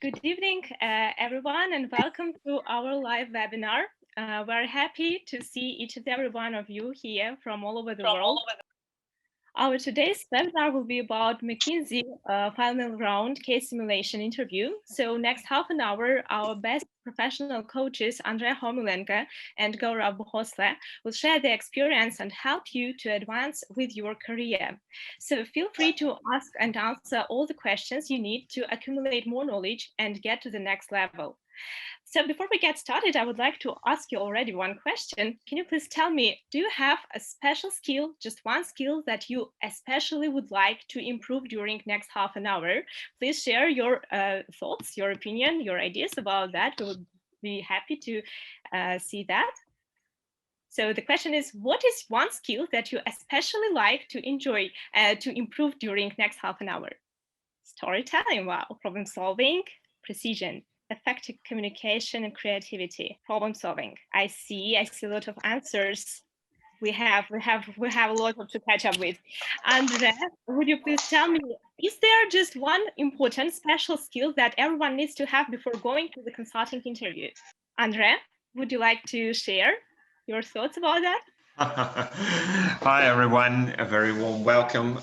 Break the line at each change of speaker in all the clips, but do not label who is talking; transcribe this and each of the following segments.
Good evening, everyone, and welcome to our live webinar. We're happy to see each and every one of you here from all over the world. Our today's webinar will be about McKinsey final round case simulation interview. So next half an hour, our best professional coaches, Andre Homulenko and Gaurav Bhosle, will share their experience and help you to advance with your career. So feel free to ask and answer all the questions you need to accumulate more knowledge and get to the next level. So before we get started, I would like to ask you already one question. Can you please tell me, do you have a special skill, just one skill that you especially would like to improve during next half an hour? Please share your thoughts, your opinion, your ideas about that. We would be happy to see that. So the question is, what is one skill that you especially like to enjoy, to improve during next half an hour? Storytelling, wow, problem solving, precision, effective communication and creativity, problem solving. I see a lot of answers. We have a lot to catch up with. Andre, would you please tell me, is there just one important special skill that everyone needs to have before going to the consulting interview? Andre, would you like to share your thoughts about that?
Hi, everyone. A very warm welcome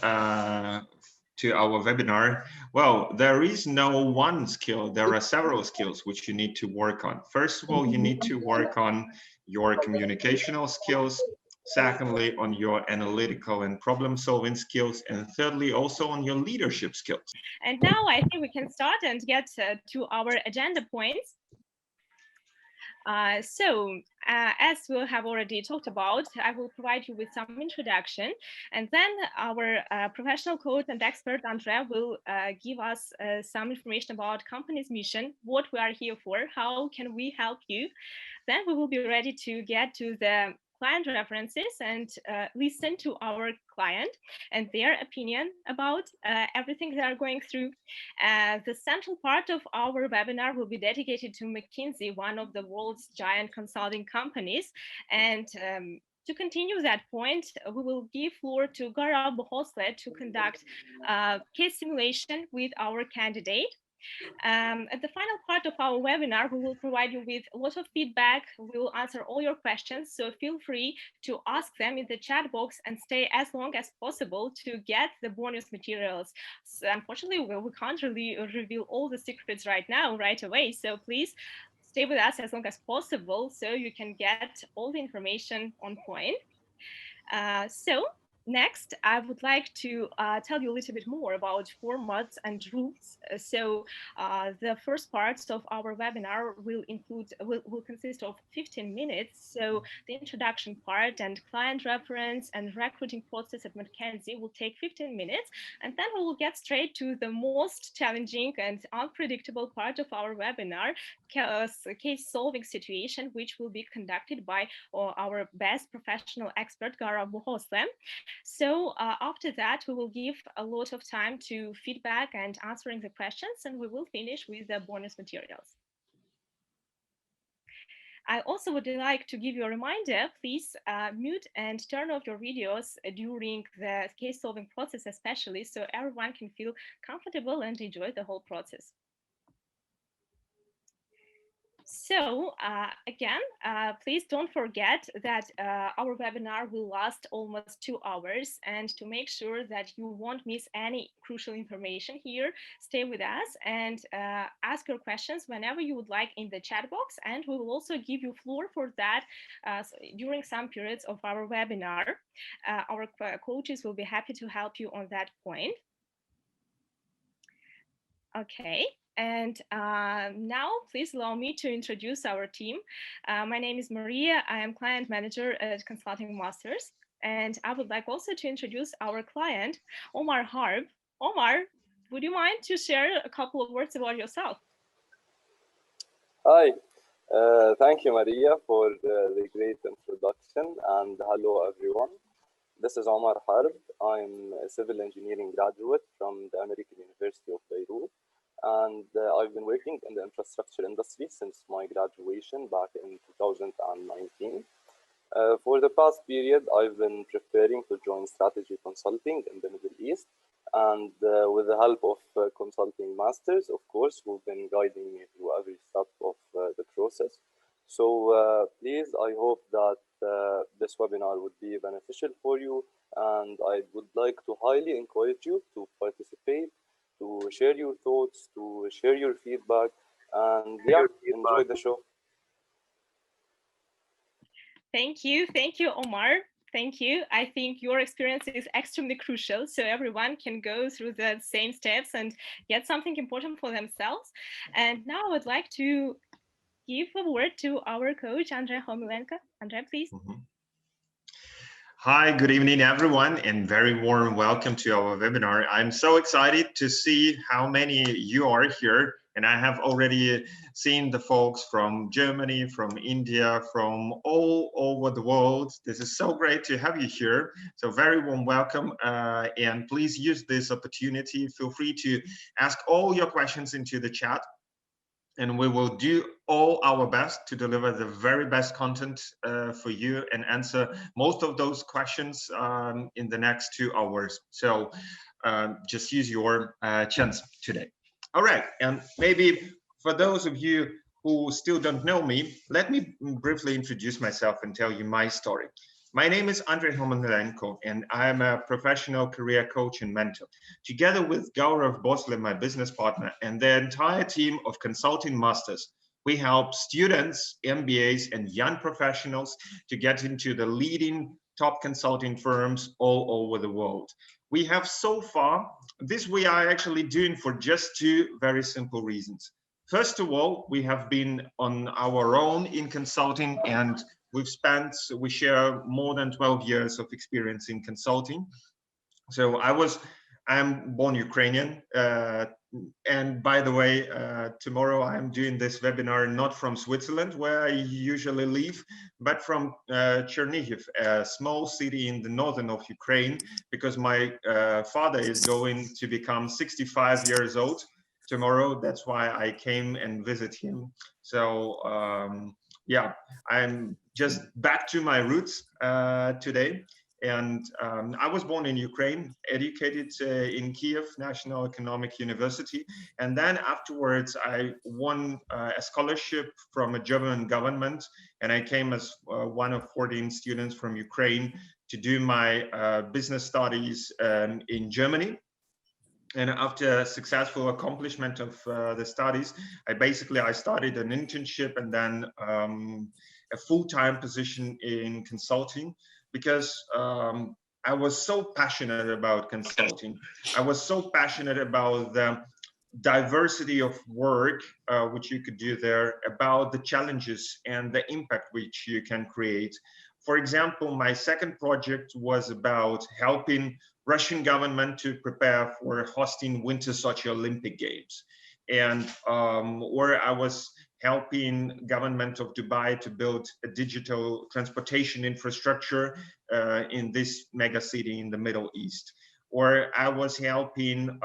to our webinar. Well, there is no one skill. There are several skills which you need to work on. First of all, you need to work on your communicational skills. Secondly, on your analytical and problem-solving skills. And thirdly, also on your leadership skills.
And now I think we can start and get to our agenda points. As we have already talked about, I will provide you with some introduction, and then our professional coach and expert Andre will give us some information about company's mission, what we are here for, how can we help you. Then we will be ready to get to the client references and listen to our client and their opinion about everything they are going through. The central part of our webinar will be dedicated to McKinsey, one of the world's giant consulting companies. And to continue that point, we will give floor to Gaurav Bhosle to conduct a case simulation with our candidate. At the final part of our webinar, we will provide you with a lot of feedback. We will answer all your questions, so feel free to ask them in the chat box and stay as long as possible to get the bonus materials. So unfortunately, we can't really reveal all the secrets right now, right away, so please stay with us as long as possible so you can get all the information on point. Next, I would like to tell you a little bit more about formats and rules. The first parts of our webinar will consist of 15 minutes. So the introduction part and client reference and recruiting process at McKinsey will take 15 minutes. And then we will get straight to the most challenging and unpredictable part of our webinar, case solving situation, which will be conducted by our best professional expert, Gaurav Bhosle. So after that, we will give a lot of time to feedback and answering the questions, and we will finish with the bonus materials. I also would like to give you a reminder, please mute and turn off your videos during the case solving process, especially so everyone can feel comfortable and enjoy the whole process. So again, please don't forget that our webinar will last almost 2 hours, and to make sure that you won't miss any crucial information here, stay with us and ask your questions whenever you would like in the chat box, and we will also give you floor for that during some periods of our webinar. Our coaches will be happy to help you on that point. Okay. And now, please allow me to introduce our team. My name is Maria. I am client manager at Consulting Masters. And I would like also to introduce our client, Omar Harb. Omar, would you mind to share a couple of words about yourself?
Hi, thank you, Maria, for the great introduction, and hello, everyone. This is Omar Harb. I'm a civil engineering graduate from the American University of Beirut, and I've been working in the infrastructure industry since my graduation back in 2019. For the past period, I've been preparing to join strategy consulting in the Middle East, and with the help of consulting masters, of course, who've been guiding me through every step of the process. So please, I hope that this webinar would be beneficial for you, and I would like to highly encourage you to participate, to share your thoughts, to share your feedback, and yeah, enjoy the show.
Thank you, Omar. Thank you. I think your experience is extremely crucial, so everyone can go through the same steps and get something important for themselves. And now I would like to give a word to our coach, Andre Homulenko. Andre, please.
Hi, good evening, everyone, and very warm welcome to our webinar. I'm so excited to see how many you are here, and I have already seen the folks from Germany, from India, from all over the world. This is so great to have you here. So very warm welcome, and please use this opportunity. Feel free to ask all your questions into the chat, and we will do all our best to deliver the very best content for you and answer most of those questions in the next 2 hours. So just use your chance today. All right, and maybe for those of you who still don't know me, let me briefly introduce myself and tell you my story. My name is Andre Homulenko, and I am a professional career coach and mentor. Together with Gaurav Bosle, my business partner, and the entire team of consulting masters, we help students, MBAs, and young professionals to get into the leading top consulting firms all over the world. We have so far, this we are actually doing for just 2 very simple reasons. First of all, we have been on our own in consulting, and we share more than 12 years of experience in consulting. So I'm born Ukrainian. And by the way, tomorrow I'm doing this webinar not from Switzerland, where I usually live, but from Chernihiv, a small city in the northern of Ukraine, because my father is going to become 65 years old tomorrow. That's why I came and visit him. So yeah, I'm just back to my roots today. And I was born in Ukraine, educated in Kiev National Economic University. And then afterwards, I won a scholarship from a German government. And I came as one of 14 students from Ukraine to do my business studies in Germany. And after successful accomplishment of the studies, I started an internship and then a full-time position in consulting, because I was so passionate about consulting. I was so passionate about the diversity of work which you could do there, about the challenges and the impact which you can create. For example, my second project was about helping Russian government to prepare for hosting Winter Sochi Olympic Games, and where I was helping government of Dubai to build a digital transportation infrastructure in this mega city in the Middle East. Or I was helping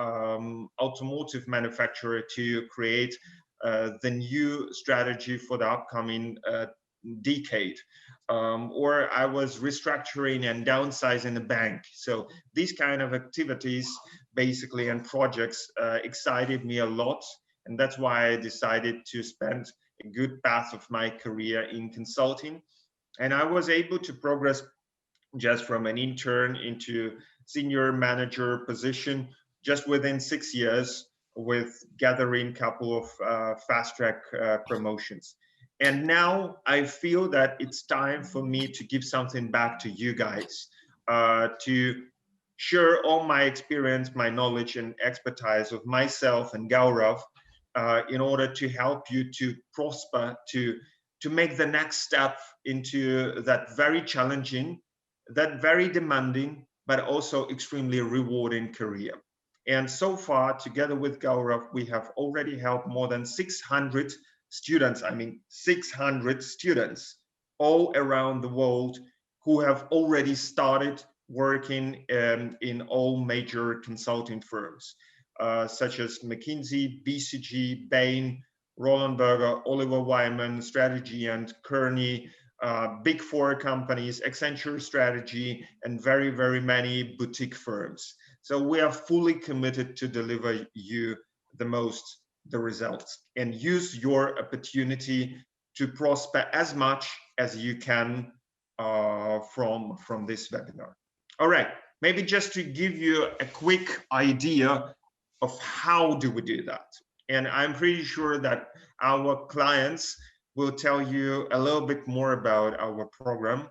automotive manufacturer to create the new strategy for the upcoming decade. Or I was restructuring and downsizing a bank. So these kind of activities basically and projects excited me a lot. And that's why I decided to spend a good path of my career in consulting. And I was able to progress just from an intern into senior manager position just within 6 years, with gathering a couple of fast track promotions. And now I feel that it's time for me to give something back to you guys, to share all my experience, my knowledge and expertise of myself and Gaurav, in order to help you to prosper, to make the next step into that very challenging, that very demanding, but also extremely rewarding career. And so far, together with Gaurav, we have already helped more than 600 students, I mean 600 students all around the world who have already started working in all major consulting firms, such as McKinsey, BCG, Bain, Roland Berger, Oliver Wyman, Strategy and Kearney, big four companies, Accenture Strategy, and very, very many boutique firms. So we are fully committed to deliver you the results, and use your opportunity to prosper as much as you can from this webinar. All right, maybe just to give you a quick idea of how do we do that. And I'm pretty sure that our clients will tell you a little bit more about our program,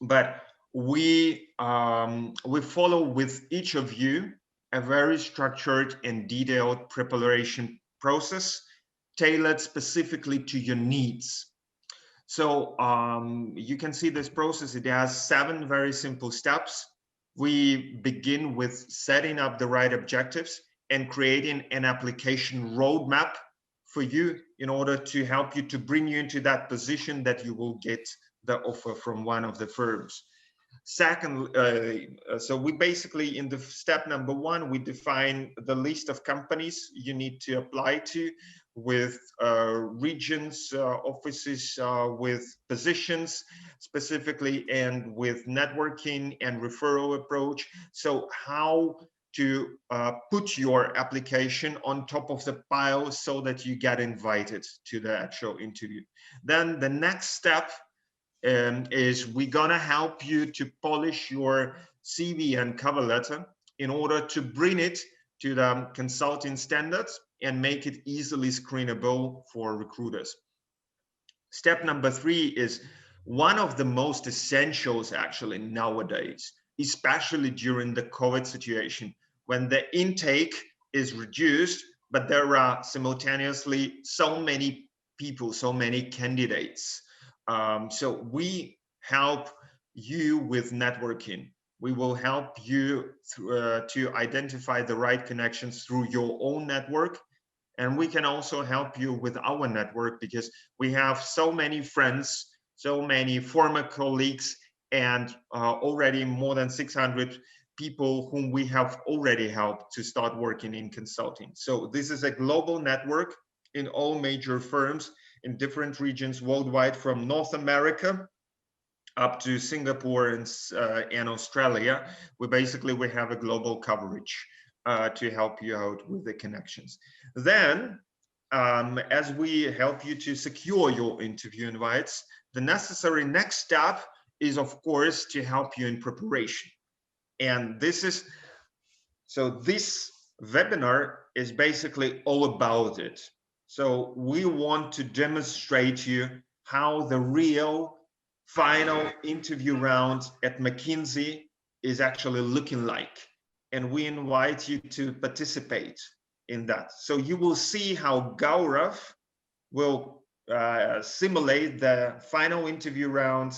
but we follow with each of you a very structured and detailed preparation process tailored specifically to your needs. So you can see this process, it has 7 very simple steps. We begin with setting up the right objectives and creating an application roadmap for you in order to help you to bring you into that position that you will get the offer from one of the firms. Second, so we basically, in the step number 1, we define the list of companies you need to apply to, with regions, offices, with positions specifically, and with networking and referral approach. So how to put your application on top of the pile so that you get invited to the actual interview. Then the next step is we're gonna help you to polish your CV and cover letter in order to bring it to the consulting standards and make it easily screenable for recruiters. Step number 3 is one of the most essentials actually nowadays, especially during the COVID situation, when the intake is reduced, but there are simultaneously so many people, so many candidates. So we help you with networking. We will help you to identify the right connections through your own network. And we can also help you with our network, because we have so many friends, so many former colleagues, and already more than 600 people whom we have already helped to start working in consulting. So this is a global network in all major firms in different regions worldwide, from North America up to Singapore and Australia. We have a global coverage to help you out with the connections. Then, as we help you to secure your interview invites, the necessary next step is, of course, to help you in preparation. And this webinar is basically all about it. So we want to demonstrate to you how the real final interview round at McKinsey is actually looking like. And we invite you to participate in that. So you will see how Gaurav will simulate the final interview round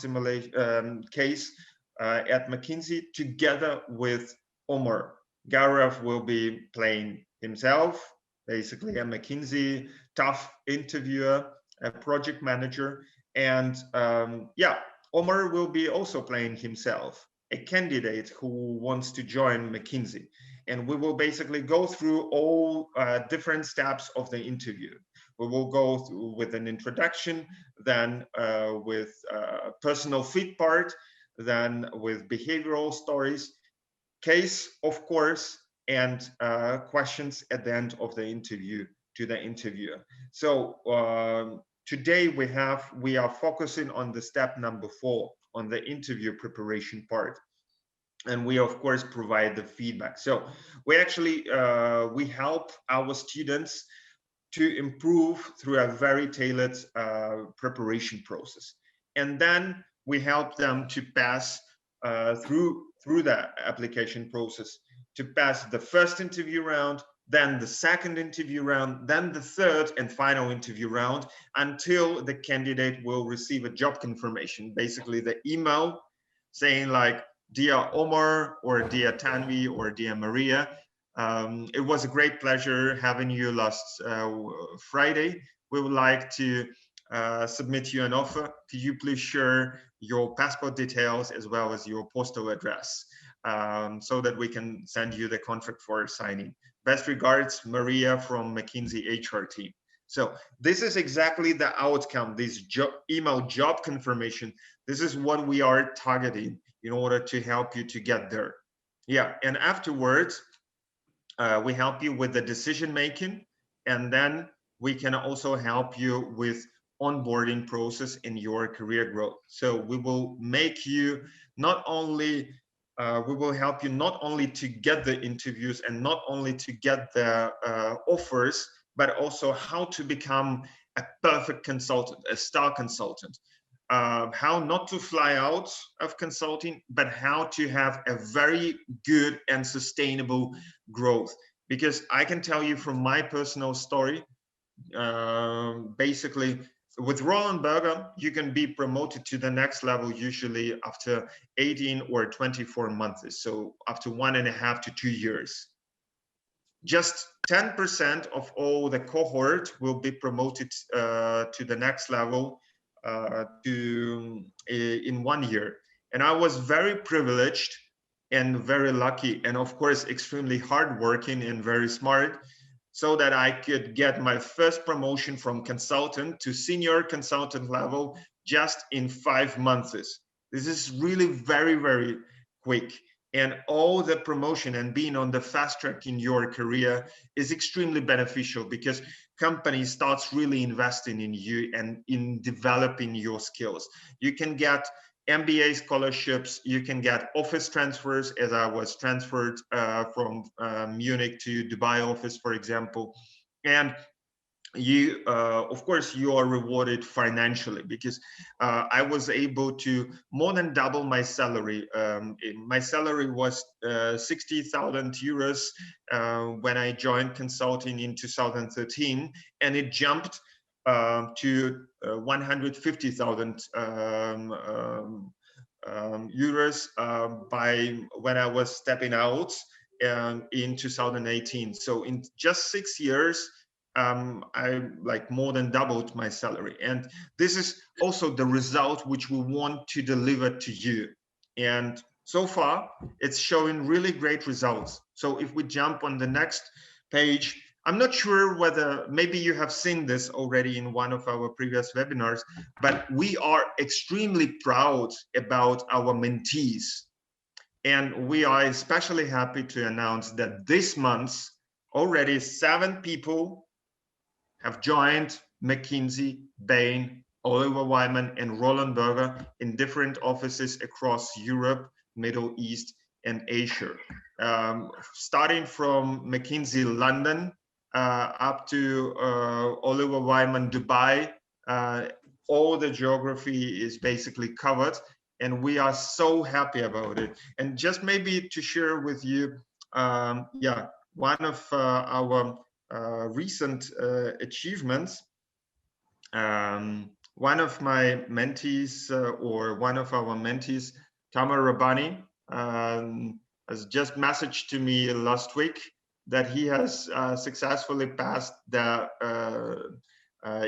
case at McKinsey together with Omar. Gaurav will be playing himself, basically a McKinsey tough interviewer, a project manager, and Omar will be also playing himself, a candidate who wants to join McKinsey. And we will basically go through all different steps of the interview. We will go through with an introduction, then with personal fit part, then with behavioral stories, case, of course, and questions at the end of the interview to the interviewer. So today we are focusing on the step number 4, on the interview preparation part. And we of course provide the feedback. So we actually we help our students to improve through a very tailored preparation process. And then we help them to pass through the application process, to pass the first interview round, then the second interview round, then the third and final interview round, until the candidate will receive a job confirmation, basically the email saying like, "Dear Omar," or "Dear Tanvi," or "Dear Maria, it was a great pleasure having you last Friday. we would like to submit you an offer. Could you please share your passport details as well as your postal address, so that we can send you the contract for signing? Best regards, Maria from McKinsey HR team. So this is exactly the outcome, this email job confirmation. This is what we are targeting in order to help you to get there. Yeah, and afterwards, we help you with the decision making, and then we can also help you with onboarding process in your career growth. So we will make you not only we will help you not only to get the interviews and not only to get the offers, but also how to become a perfect consultant, a star consultant. How not to fly out of consulting, but how to have a very good and sustainable growth. Because I can tell you from my personal story, basically with Roland Berger, you can be promoted to the next level usually after 18 or 24 months. So after 1.5 to 2 years. Just 10% of all the cohort will be promoted to the next level in 1 year. And I was very privileged and very lucky, and of course extremely hardworking and very smart, so that I could get my first promotion from consultant to senior consultant level just in 5 months. This is really very, very quick. And all the promotion and being on the fast track in your career is extremely beneficial, because company starts really investing in you and in developing your skills. You can get MBA scholarships, you can get office transfers, as I was transferred from Munich to Dubai office, for example. And you, of course, you are rewarded financially, because I was able to more than double my salary. My salary was 60,000 euros when I joined consulting in 2013, and it jumped to 150,000 euros by when I was stepping out in 2018. So in just 6 years, I like more than doubled my salary. And this is also the result which we want to deliver to you. And so far, it's showing really great results. So if we jump on the next page, I'm not sure whether maybe you have seen this already in one of our previous webinars, but we are extremely proud about our mentees. And we are especially happy to announce that this month, already 7 people have joined McKinsey, Bain, Oliver Wyman, and Roland Berger in different offices across Europe, Middle East, and Asia. Starting from McKinsey London up to Oliver Wyman Dubai, all the geography is basically covered, and we are so happy about it. And just maybe to share with you, yeah, one of our recent achievements. One of my mentees or one of our mentees, Tamar Rabbani, has just messaged to me last week that he has successfully passed the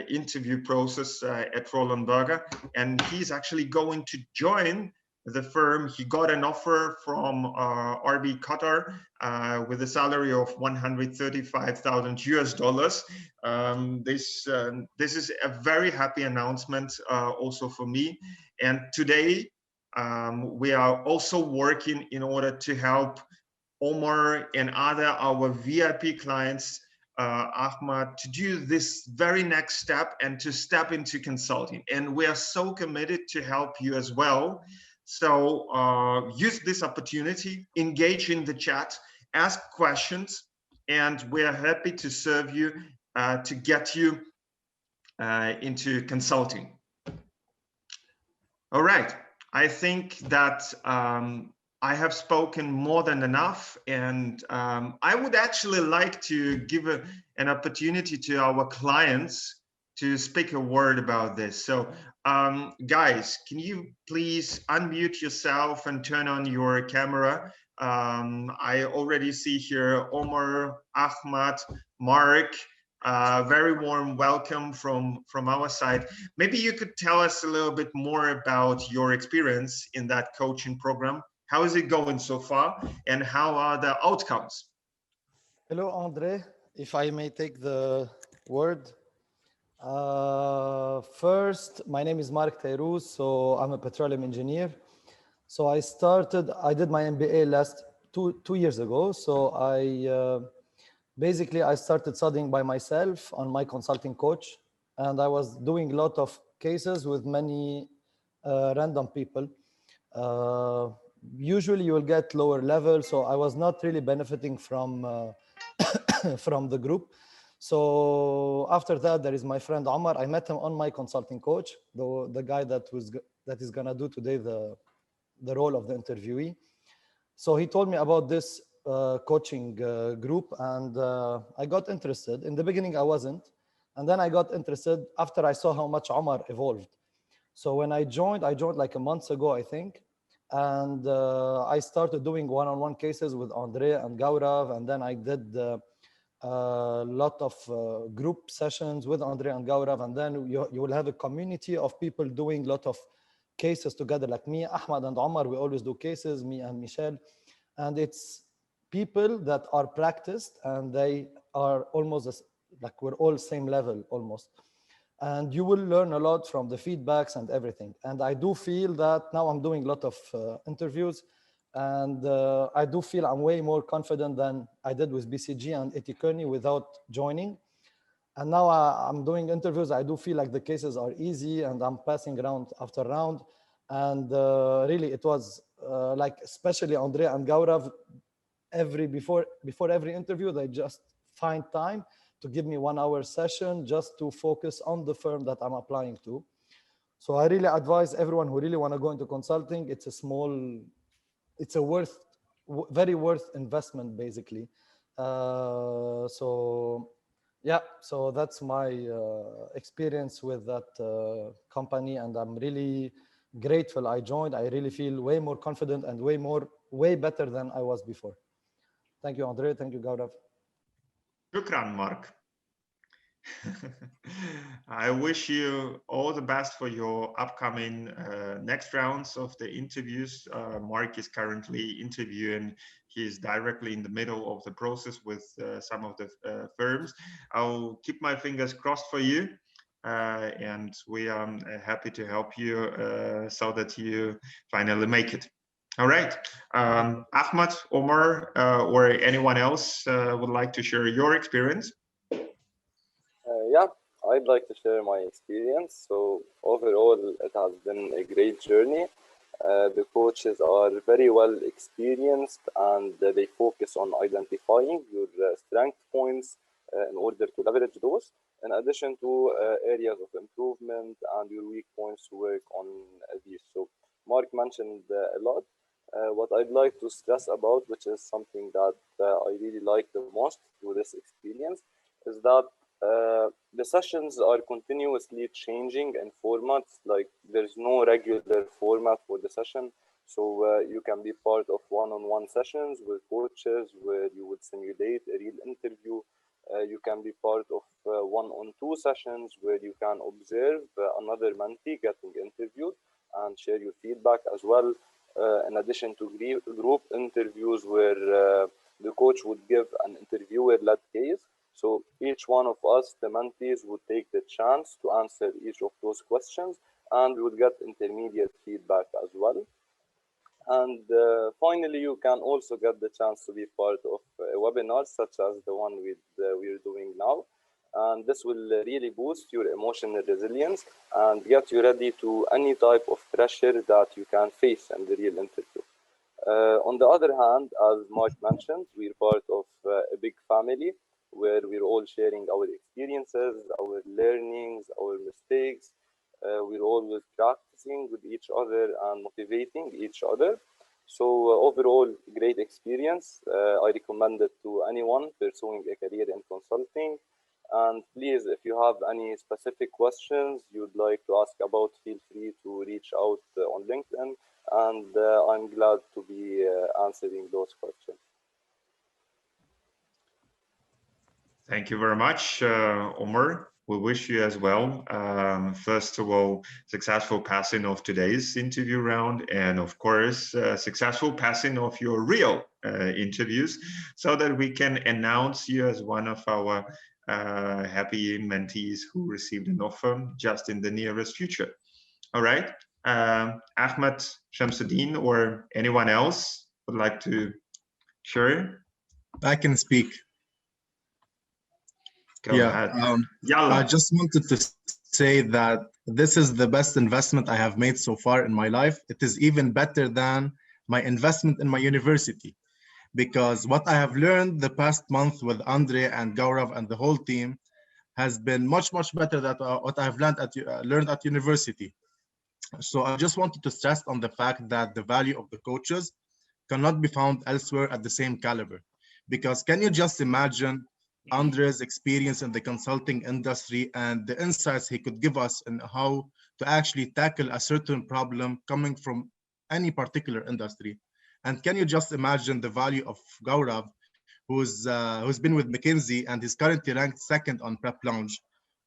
interview process at Roland Berger, and he's actually going to join the firm. He got an offer from RB Qatar with a salary of 135,000 US dollars. This is a very happy announcement also for me. And today we are also working in order to help Omar and other our VIP clients, Ahmad, to do this very next step and to step into consulting. And we are so committed to help you as well. So use this opportunity, engage in the chat, ask questions, and we are happy to serve you to get you into consulting. All right, I think that I have spoken more than enough, and I would actually like to give an opportunity to our clients to speak a word about this. So guys, can you please unmute yourself and turn on your camera? I already see here Omar, Ahmad, Mark, Very warm welcome from our side. Maybe you could tell us a little bit more about your experience in that coaching program. How is it going so far, and how are the outcomes?
Hello, Andre. If I may take the word. First, my name is Mark Tayrouz, so I'm a petroleum engineer. So I did my MBA last two years ago. So basically I started studying by myself on my consulting coach, and I was doing a lot of cases with many random people. Usually you will get lower level, so I was not really benefiting from from the group. So after that, there is my friend Omar. I met him on my consulting coach, the guy that is gonna do today the role of the interviewee. So he told me about this coaching group, and I got interested. In the beginning, I wasn't, and then I got interested after I saw how much Omar evolved. So when I joined like a month ago, I think, and I started doing one-on-one cases with André and Gaurav, and then I did a lot of group sessions with André and Gaurav, and then you will have a community of people doing a lot of cases together, like me, Ahmad, and Omar. We always do cases, me and Michelle, and it's people that are practiced, and they are almost like we're all same level almost. And you will learn a lot from the feedbacks and everything. And I do feel that now I'm doing a lot of interviews, and I do feel I'm way more confident than I did with BCG and Etikoni without joining. And now I'm doing interviews. I do feel like the cases are easy, and I'm passing round after round. And really, it was like, especially Andre and Gaurav, before every interview, they just find time to give me 1 hour session just to focus on the firm that I'm applying to. So I really advise everyone who really want to go into consulting. It's a very worth investment, basically. So yeah, so that's my experience with that company, and I'm really grateful I joined. I really feel way more confident and way better than I was before. Thank you, Andre. Thank you, Gaurav.
Shukran, Mark. I wish you all the best for your upcoming next rounds of the interviews. Mark is currently interviewing. He's directly in the middle of the process with some of the firms. I'll keep my fingers crossed for you. And we are happy to help you so that you finally make it. All right. Ahmad, Omar, or anyone else would like to share your experience?
Yeah, I'd like to share my experience. So overall, it has been a great journey. The coaches are very well experienced, and they focus on identifying your strength points in order to leverage those, in addition to areas of improvement and your weak points to work on these. So Mark mentioned a lot. What I'd like to stress about, which is something that I really like the most through this experience, is that the sessions are continuously changing in formats. Like, there's no regular format for the session. So you can be part of one-on-one sessions with coaches where you would simulate a real interview. You can be part of one-on-two sessions where you can observe another mentee getting interviewed and share your feedback as well. In addition to group interviews where the coach would give an interviewer-led case. So each one of us, the mentees, would take the chance to answer each of those questions, and we would get intermediate feedback as well. And finally, you can also get the chance to be part of webinars such as the one we're doing now. And this will really boost your emotional resilience and get you ready to any type of pressure that you can face in the real interview. On the other hand, as Mark mentioned, we're part of a big family where we're all sharing our experiences, our learnings, our mistakes. We're always practicing with each other and motivating each other. So overall, great experience. I recommend it to anyone pursuing a career in consulting. And please, if you have any specific questions you'd like to ask about, feel free to reach out on LinkedIn, and I'm glad to be answering those questions.
Thank you very much, Omar. We wish you as well. First of all, successful passing of today's interview round, and of course, successful passing of your real interviews, so that we can announce you as one of our happy mentees who received an offer just in the nearest future. All right. Ahmed, Shamsuddin, or anyone else would like to share?
I can speak.
Go ahead.
I just wanted to say that this is the best investment I have made so far in my life. It is even better than my investment in my university, because what I have learned the past month with Andre and Gaurav and the whole team has been much better than what I have learned at university. So I just wanted to stress on the fact that the value of the coaches cannot be found elsewhere at the same caliber. Because can you just imagine Andre's experience in the consulting industry and the insights he could give us in how to actually tackle a certain problem coming from any particular industry? And can you just imagine the value of Gaurav, who's been with McKinsey and is currently ranked second on Prep Lounge,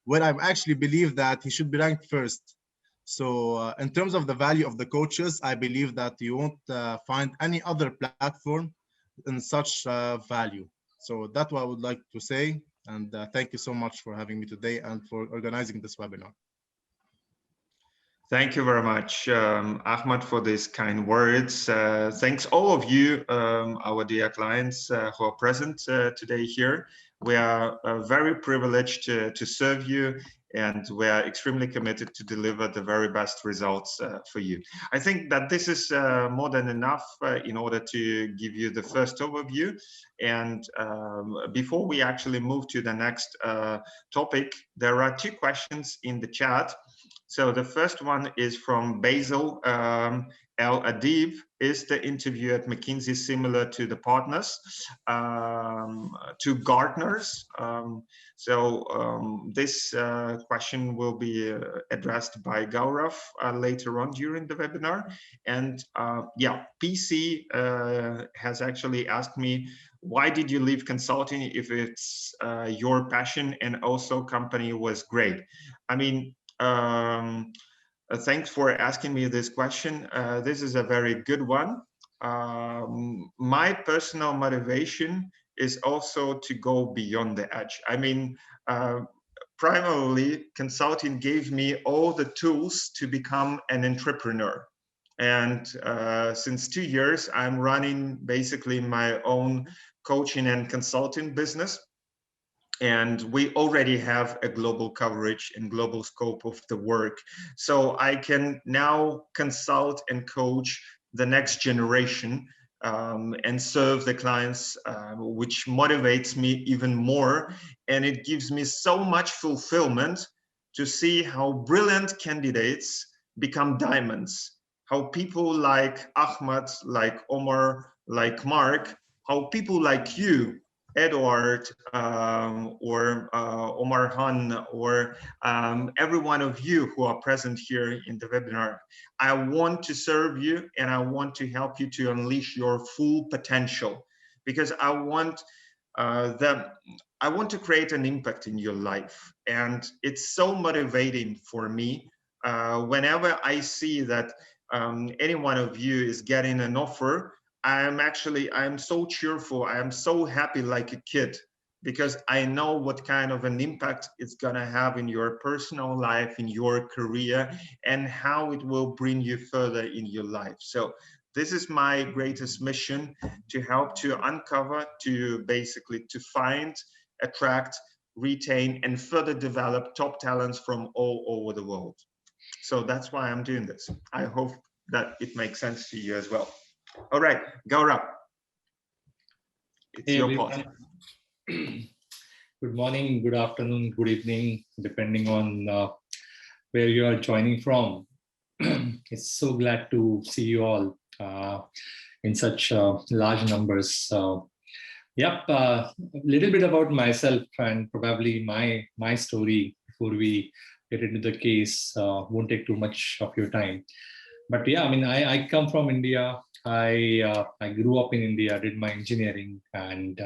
where I actually believe that he should be ranked first. So in terms of the value of the coaches, I believe that you won't find any other platform in such value. So that's what I would like to say. And thank you so much for having me today and for organizing this webinar.
Thank you very much, Ahmed, for these kind words. Thanks all of you, our dear clients who are present today here. We are very privileged to serve you, and we are extremely committed to deliver the very best results for you. I think that this is more than enough in order to give you the first overview. And before we actually move to the next topic, there are two questions in the chat. So the first one is from Basil El Adib. Is the interview at McKinsey similar to the partners, to Gartners? This question will be addressed by Gaurav later on during the webinar. And yeah, PC has actually asked me, why did you leave consulting if it's your passion and also company was great? I mean, thanks for asking me this question. This is a very good one. My personal motivation is also to go beyond the edge. I mean, primarily, consulting gave me all the tools to become an entrepreneur. And since 2 years, I'm running basically my own coaching and consulting business. And we already have a global coverage and global scope of the work. So I can now consult and coach the next generation and serve the clients, which motivates me even more. And it gives me so much fulfillment to see how brilliant candidates become diamonds, how people like Ahmed, like Omar, like Mark, how people like you, Edward, or Omar Han, or every one of you who are present here in the webinar. I want to serve you and I want to help you to unleash your full potential, because I want to create an impact in your life. And it's so motivating for me whenever I see that any one of you is getting an offer. I'm so cheerful. I am so happy like a kid, because I know what kind of an impact it's gonna have in your personal life, in your career, and how it will bring you further in your life. So this is my greatest mission, to help to uncover, to basically to find, attract, retain, and further develop top talents from all over the world. So that's why I'm doing this. I hope that it makes sense to you as well. All right, Gaurav, it's your part.
Good morning, good afternoon, good evening, depending on where you are joining from. It's so glad to see you all in such large numbers. Yep, a little bit about myself and probably my story before we get into the case. Won't take too much of your time. But yeah, I mean, I come from India. I grew up in India, did my engineering, and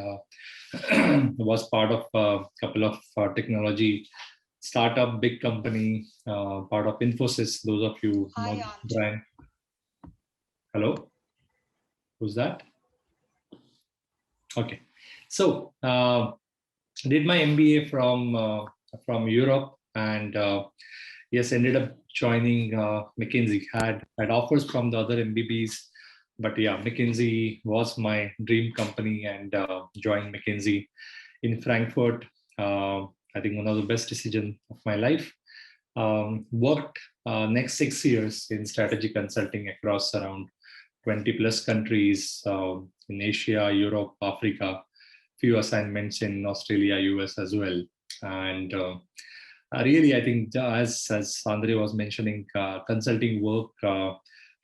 was part of a couple of technology startup, big company, part of Infosys. Those of you know Brian. Hello, who's that? Okay, so did my MBA from Europe, and yes, ended up joining McKinsey. Had offers from the other MBBs, but yeah, McKinsey was my dream company, and joined McKinsey in Frankfurt. I think one of the best decisions of my life. Worked next 6 years in strategy consulting across around 20 plus countries in Asia, Europe, Africa, few assignments in Australia, US as well. And really, I think as Andre was mentioning, consulting work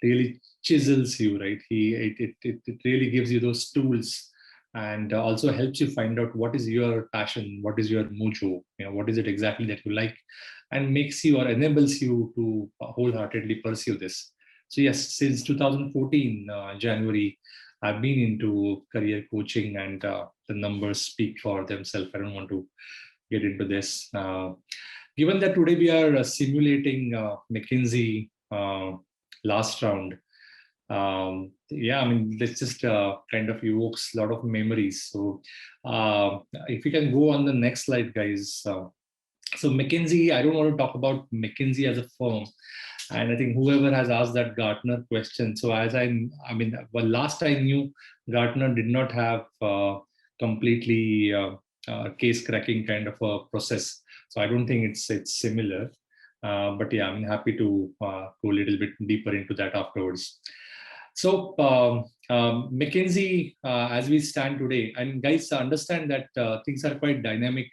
really chisels you, right? It really gives you those tools, and also helps you find out what is your passion, what is your mojo, what is it exactly that you like, and makes you or enables you to wholeheartedly pursue this. So yes, since 2014 January, I've been into career coaching, and the numbers speak for themselves. I don't want to get into this. Given that today we are simulating McKinsey last round, yeah, I mean, let's just kind of evokes a lot of memories. So if we can go on the next slide, guys. So McKinsey, I don't want to talk about McKinsey as a firm. And I think whoever has asked that Gartner question. So as I mean, well, last I knew, Gartner did not have completely case cracking kind of a process. So I don't think it's similar. But yeah, I'm happy to go a little bit deeper into that afterwards. So McKinsey, as we stand today, and guys, understand that things are quite dynamic.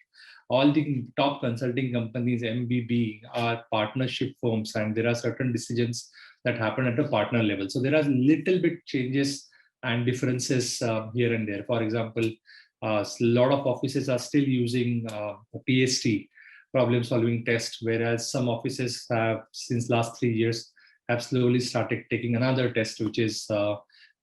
All the top consulting companies, MBB, are partnership firms, and there are certain decisions that happen at a partner level. So there are little bit changes and differences here and there. For example, a lot of offices are still using a PST, problem solving test, whereas some offices have, since last 3 years, have slowly started taking another test, which is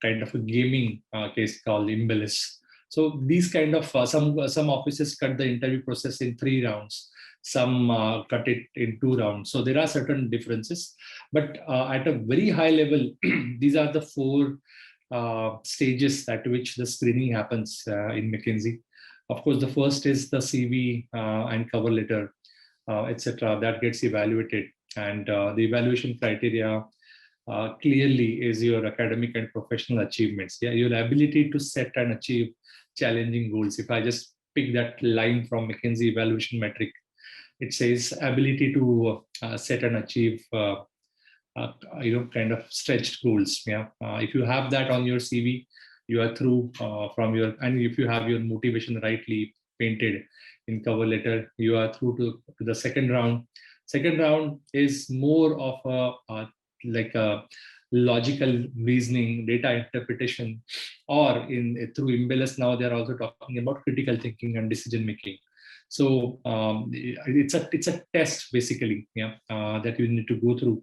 kind of a gaming case called Embellish. So these kind of some offices cut the interview process in 3 rounds, some cut it in 2 rounds. So there are certain differences, but at a very high level, these are the 4 stages at which the screening happens in McKinsey. Of course, the first is the CV and cover letter, etc. That gets evaluated, and the evaluation criteria clearly is your academic and professional achievements. Yeah, your ability to set and achieve challenging goals. If I just pick that line from McKinsey evaluation metric, it says ability to set and achieve kind of stretched goals. Yeah, if you have that on your CV, you are through from your, and if you have your motivation rightly painted in cover letter, you are through to the second round. Second round is more of a like a logical reasoning, data interpretation, or through Embellish now they're also talking about critical thinking and decision making. So it's a test basically, yeah, that you need to go through,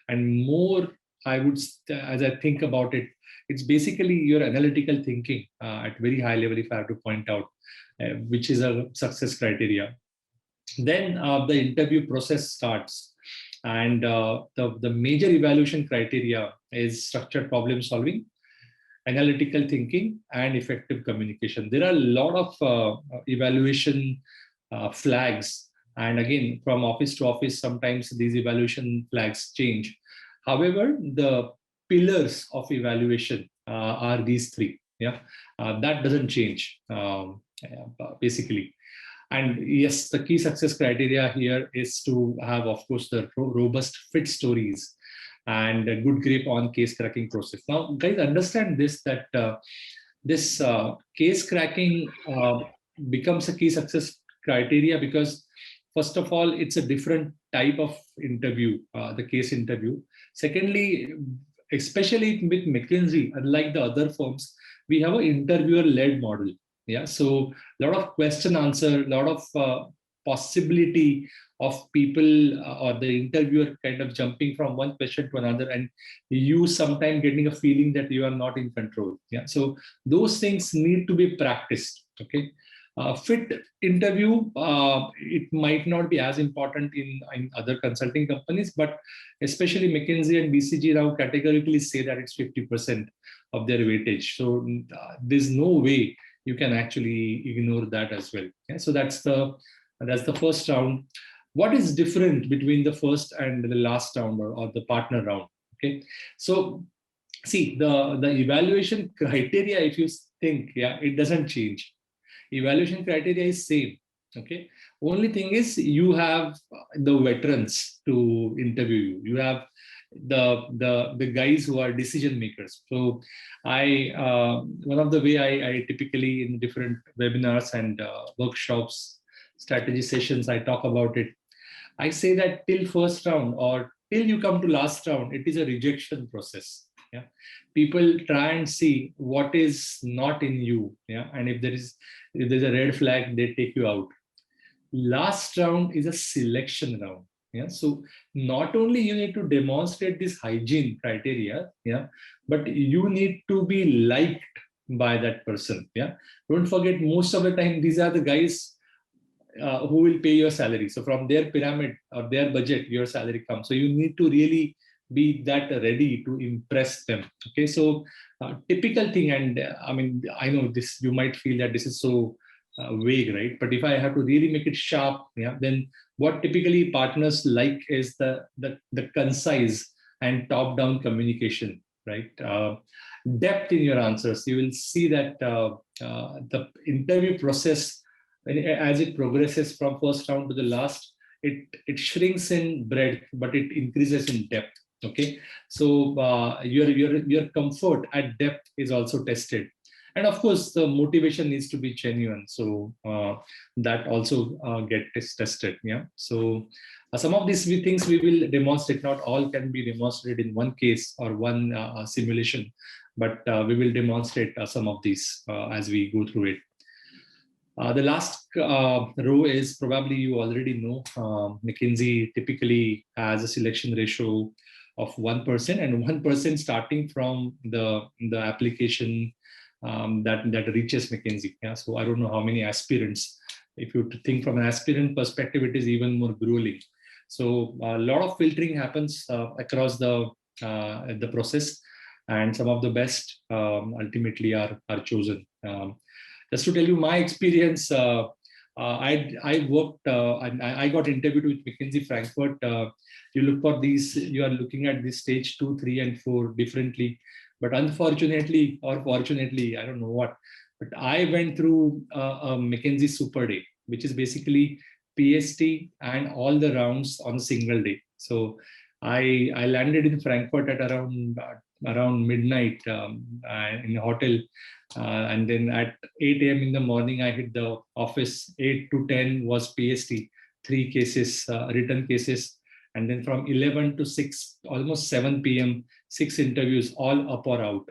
and more I would, as I think about it, it's basically your analytical thinking at very high level, if I have to point out, which is a success criteria. Then the interview process starts. And the major evaluation criteria is structured problem solving, analytical thinking, and effective communication. There are a lot of evaluation flags. And again, from office to office, sometimes these evaluation flags change. However, the pillars of evaluation are these 3. Yeah, that doesn't change basically. And yes, the key success criteria here is to have, of course, the robust fit stories and a good grip on case cracking process. Now, guys, understand this, that this case cracking becomes a key success criteria because, first of all, it's a different type of interview, the case interview. Secondly, especially with McKinsey, unlike the other firms, we have an interviewer-led model. Yeah, so a lot of question answer, a lot of possibility of people or the interviewer kind of jumping from one question to another, and you sometimes getting a feeling that you are not in control. Yeah, so those things need to be practiced. Okay, fit interview, it might not be as important in other consulting companies, but especially McKinsey and BCG now categorically say that it's 50% of their weightage. So there's no way you can actually ignore that as well. Yeah? So that's the first round. What is different between the first and the last round or the partner round? Okay, so see the evaluation criteria, if you think, yeah, it doesn't change. Evaluation criteria is same. Okay, only thing is you have the veterans to interview you. You have the guys who are decision makers. So I one of the way I typically in different webinars and workshops, strategy sessions, I talk about it. I say that till first round or till you come to last round, it is a rejection process. Yeah, people try and see what is not in you. Yeah, and if there's a red flag, they take you out. Last round is a selection round. Yeah, so not only you need to demonstrate this hygiene criteria, yeah, but you need to be liked by that person. Yeah, don't forget, most of the time these are the guys who will pay your salary. So from their pyramid or their budget, your salary comes. So you need to really be that ready to impress them. Okay, so typical thing, and I mean, I know this, you might feel that this is so vague, right? But if I have to really make it sharp, yeah, then what typically partners like is the concise and top-down communication, right? Depth in your answers. You will see that the interview process, as it progresses from first round to the last, it shrinks in breadth, but it increases in depth. Okay, so your comfort at depth is also tested, and of course the motivation needs to be genuine. So that also gets tested. Yeah. So some of these things we will demonstrate. Not all can be demonstrated in one case or one simulation, but we will demonstrate some of these as we go through it. The last row is probably you already know. McKinsey typically has a selection ratio of 1%, and 1% starting from the application that reaches McKinsey. Yeah? So I don't know how many aspirants. If you think from an aspirant perspective, it is even more grueling. So a lot of filtering happens across the process, and some of the best ultimately are chosen. Just to tell you my experience, I worked and I got interviewed with McKinsey Frankfurt. You look for these, you are looking at this stage 2, 3, and 4 differently. But unfortunately, or fortunately, I don't know what, but I went through a McKinsey Super Day, which is basically PST and all the rounds on a single day. So I landed in Frankfurt at around midnight in a hotel. And then at 8 a.m. in the morning, I hit the office. 8 to 10 was PST, 3 cases, written cases. And then from 11 to 6, almost 7 p.m., 6 interviews, all up or out.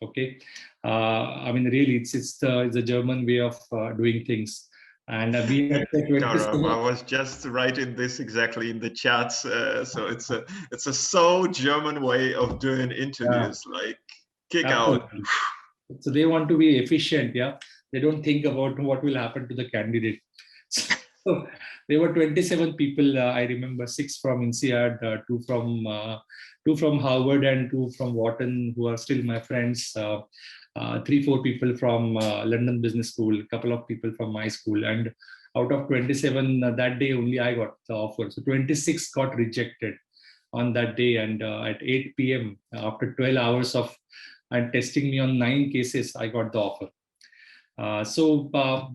Okay. I mean, really, it's the German way of doing things. And we had
I was just writing this exactly in the chats. So it's a so German way of doing interviews, like kick
Absolutely.
out.
So they want to be efficient, yeah. They don't think about what will happen to the candidate. So there were 27 people. I remember 6 from INSEAD, 2 from Harvard, and 2 from Wharton, who are still my friends. 3-4 people from London Business School, a couple of people from my school, and out of 27 that day only I got the offer. So 26 got rejected on that day, and at 8 p.m. after 12 hours of and testing me on 9 cases, I got the offer. So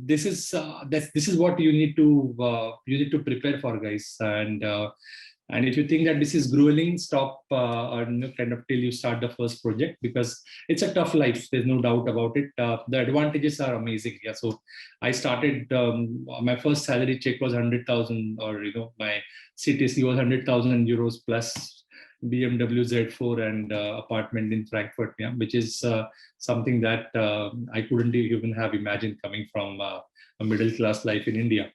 this is what you need to prepare for, guys. And if you think that this is grueling, stop kind of till you start the first project, because it's a tough life. There's no doubt about it. The advantages are amazing. Yeah. So I started, my first salary check was 100,000, or my CTC was 100,000 euros plus BMW Z4 and apartment in Frankfurt, yeah, which is something that I couldn't even have imagined coming from a middle class life in India.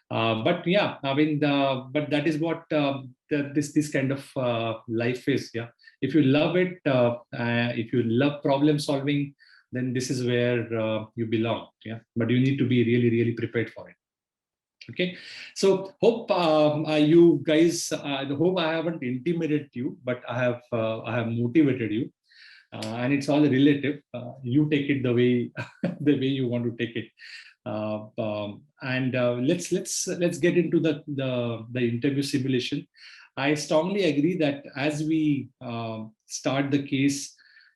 But yeah, I mean, but that is what this kind of life is. Yeah, if you love it, if you love problem solving, then this is where you belong. Yeah, but you need to be really, really prepared for it. Okay, so hope you guys. Hope I haven't intimidated you, but I have motivated you, and it's all relative. You take it the way the way you want to take it. And let's get into the interview simulation. I strongly agree that as we start the case,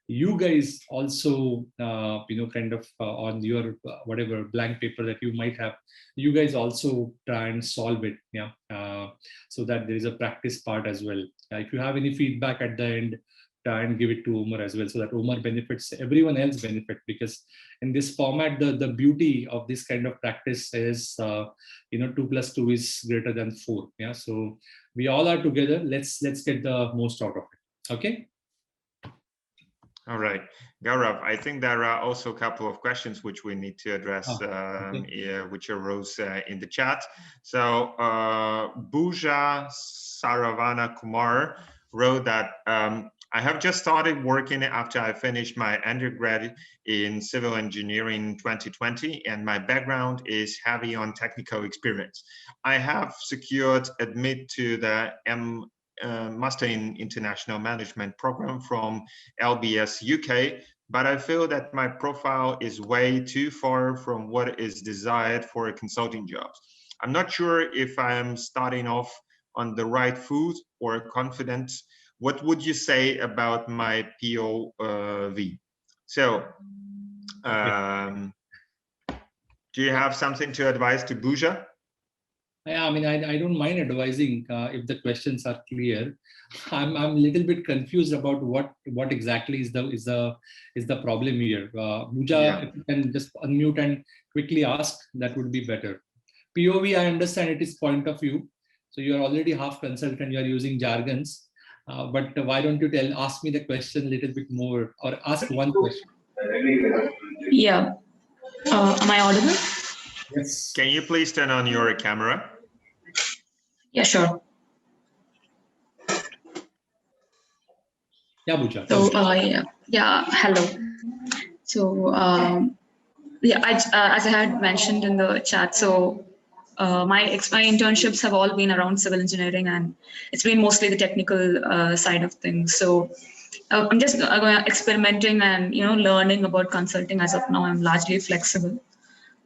you guys also kind of on your whatever blank paper that you might have, you guys also try and solve it, yeah, so that there is a practice part as well. If you have any feedback at the end, try and give it to Omar as well, so that Omar benefits, everyone else benefit, because in this format, the beauty of this kind of practice is 2 + 2 is greater than 4. Yeah, so we all are together. Let's get the most out of it. Okay.
All right, Gaurav, I think there are also a couple of questions which we need to address, which arose in the chat. So Bhuja Saravana Kumar wrote that I have just started working after I finished my undergrad in civil engineering in 2020, and my background is heavy on technical experience. I have secured admit to the Master in International Management program from LBS UK, but I feel that my profile is way too far from what is desired for a consulting job. I'm not sure if I am starting off on the right foot or confident. What would you say about my POV? So, do you have something to advise to Bhuja?
Yeah, I mean, I don't mind advising if the questions are clear. I'm a little bit confused about what exactly is the problem here. Bhuja, if you can just unmute and quickly ask, that would be better. POV, I understand it is point of view. So you are already half consultant. You are using jargons, but why don't you ask me the question a little bit more, or ask one question?
Yeah. Am I audible?
Yes.
Can you please turn on your camera?
Yeah, sure.
Yeah, Bhuja.
So, yeah, hello. So, yeah, as I had mentioned in the chat, so my internships have all been around civil engineering, and it's been mostly the technical side of things. So I'm just experimenting and learning about consulting. As of now, I'm largely flexible.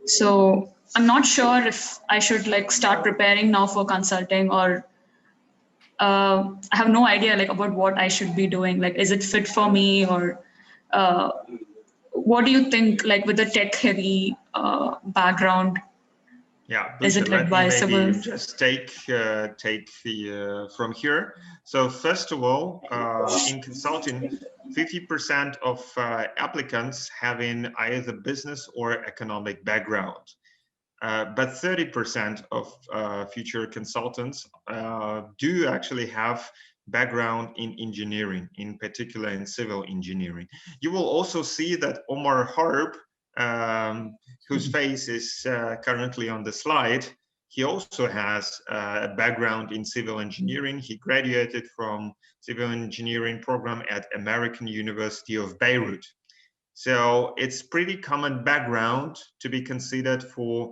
So I'm not sure if I should start preparing now for consulting, or I have no idea about what I should be doing. Is it fit for me, or what do you think? With the tech-heavy background,
yeah,
is it advisable?
Maybe just take the from here. So first of all, in consulting, 50% of applicants having either business or economic background. But 30% of future consultants do actually have background in engineering, in particular in civil engineering. You will also see that Omar Harb, whose face is currently on the slide, he also has a background in civil engineering. He graduated from civil engineering program at American University of Beirut. So it's pretty common background to be considered for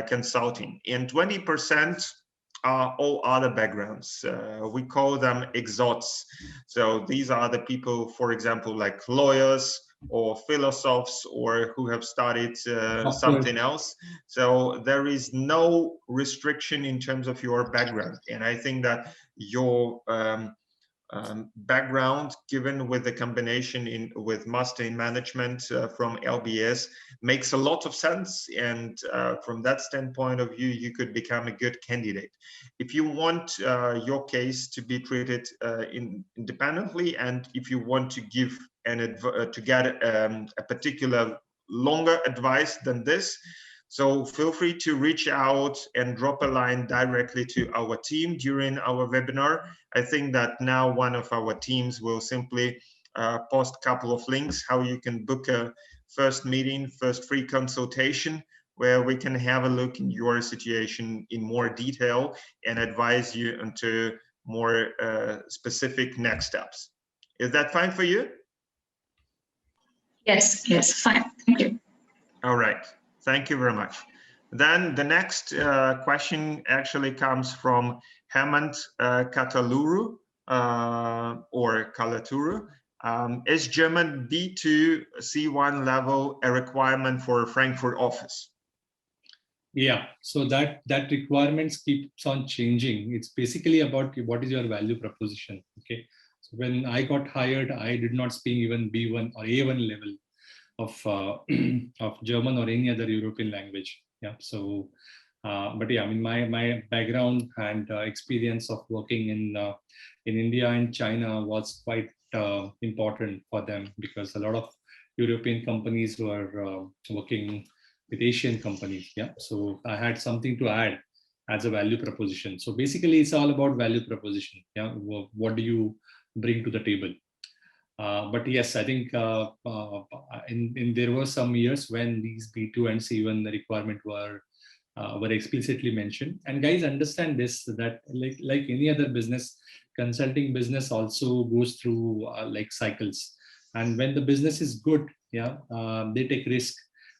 consulting. And 20% are all other backgrounds. We call them exots. So these are the people, for example, like lawyers or philosophers, or who have studied something else. So there is no restriction in terms of your background. And I think that your background, given with the combination with master in management from LBS, makes a lot of sense. And from that standpoint of view, you could become a good candidate. If you want your case to be treated independently, and if you want to give to get a particular longer advice than this, so feel free to reach out and drop a line directly to our team during our webinar. I think that now one of our teams will simply post a couple of links how you can book a first meeting, first free consultation where we can have a look in your situation in more detail and advise you into more specific next steps. Is that fine for you?
Yes, fine. Thank you.
All right. Thank you very much. Then the next question actually comes from Hemant Kataluru or Kalaturu. Is German B2 C1 level a requirement for a Frankfurt office?
Yeah, so that requirements keeps on changing. It's basically about what is your value proposition. Okay, so when I got hired, I did not speak even B1 or A1 level of of German or any other European language. Yeah, so but yeah, I mean my background and experience of working in India and China was quite important for them, because a lot of European companies were working with Asian companies. Yeah, so I had something to add as a value proposition. So basically, it's all about value proposition. Yeah, what do you bring to the table? But yes, I think there were some years when these B2 and C1 requirement were explicitly mentioned. And guys, understand this, that like any other business, consulting business also goes through like cycles. And when the business is good, yeah, they take risk,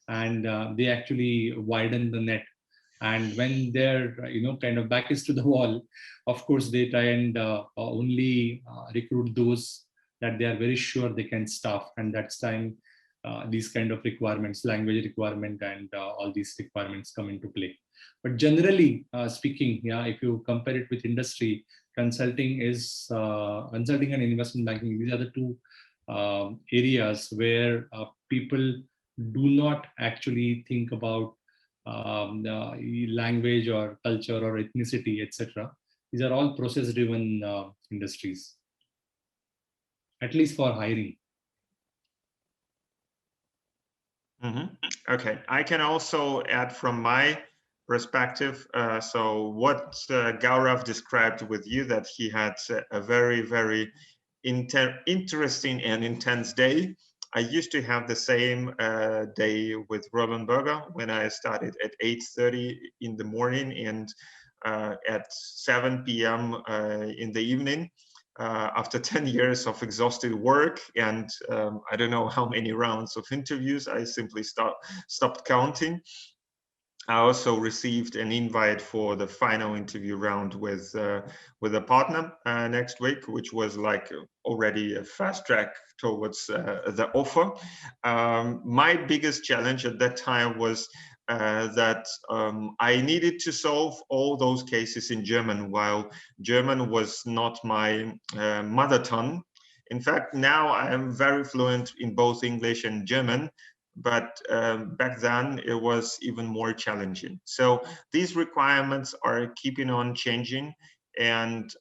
and they actually widen the net. And when they're kind of back is to the wall, of course they try and only recruit those that they are very sure they can staff. And that's time these kind of requirements, language requirement and all these requirements come into play. But generally speaking, yeah, if you compare it with industry, consulting and investment banking, these are the two areas where people do not actually think about language or culture or ethnicity, etc. These are all process-driven industries, at least for hiring.
Okay, I can also add from my perspective. So what Gaurav described with you, that he had a very, very interesting and intense day. I used to have the same day with Robin Berger when I started at 8:30 in the morning and at 7 p.m. In the evening. After 10 years of exhausted work and I don't know how many rounds of interviews, I simply stopped counting. I also received an invite for the final interview round with a partner next week, which was like already a fast track towards the offer. My biggest challenge at that time was that I needed to solve all those cases in German, while German was not my mother tongue. In fact, now I am very fluent in both English and German, but back then it was even more challenging. So these requirements are keeping on changing, and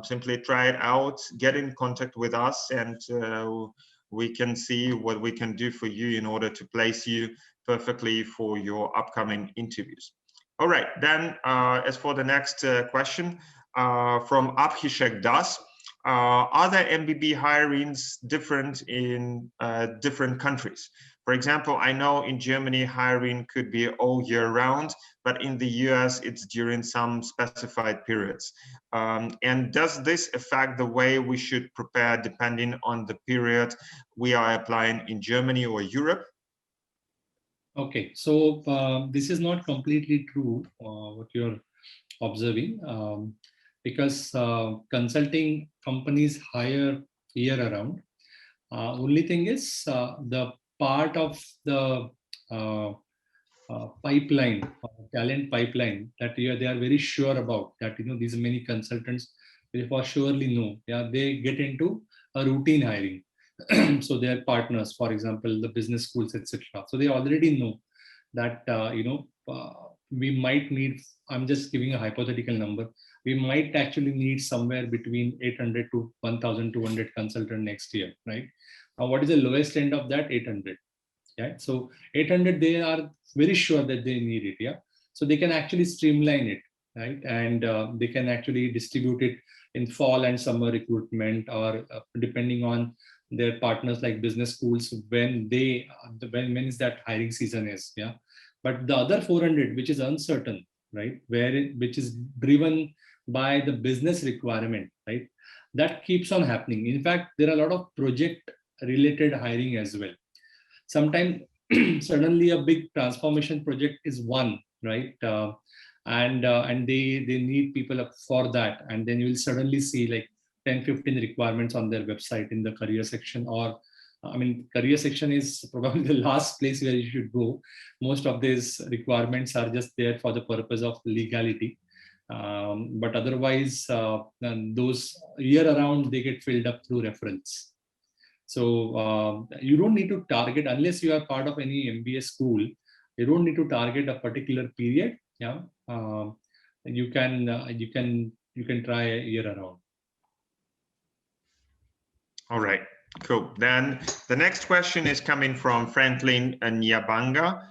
simply try it out, get in contact with us, and we can see what we can do for you in order to place you perfectly for your upcoming interviews. All right, then as for the next question from Abhishek Das, are there MBB hirings different in different countries? For example, I know in Germany hiring could be all year round, but in the US it's during some specified periods. And does this affect the way we should prepare depending on the period we are applying in Germany or Europe?
Okay, so this is not completely true, what you're observing, because consulting companies hire year around. Only thing is the part of the pipeline, talent pipeline, that they are very sure about, that these many consultants they for surely know, yeah, they get into a routine hiring. So their partners, for example, the business schools, etc. So they already know that we might need, I'm just giving a hypothetical number, we might actually need somewhere between 800 to 1,200 consultant next year, right? What is the lowest end of that? 800. Yeah, so 800 they are very sure that they need it. Yeah, so they can actually streamline it, right? And they can actually distribute it in fall and summer recruitment, or depending on their partners like business schools, when is that hiring season is. Yeah, But the other 400, which is uncertain, right, which is driven by the business requirement, right, that keeps on happening. In fact, there are a lot of project related hiring as well. Sometimes suddenly a big transformation project is one, right, and they need people up for that, and then you will suddenly see like 10-15 requirements on their website in the career section. Or I mean, career section is probably the last place where you should go. Most of these requirements are just there for the purpose of legality, but otherwise those year around they get filled up through reference. So you don't need to target, unless you are part of any MBA school, you don't need to target a particular period. Yeah, you can try a year around.
All right, cool. Then the next question is coming from Franklin Nyabanga.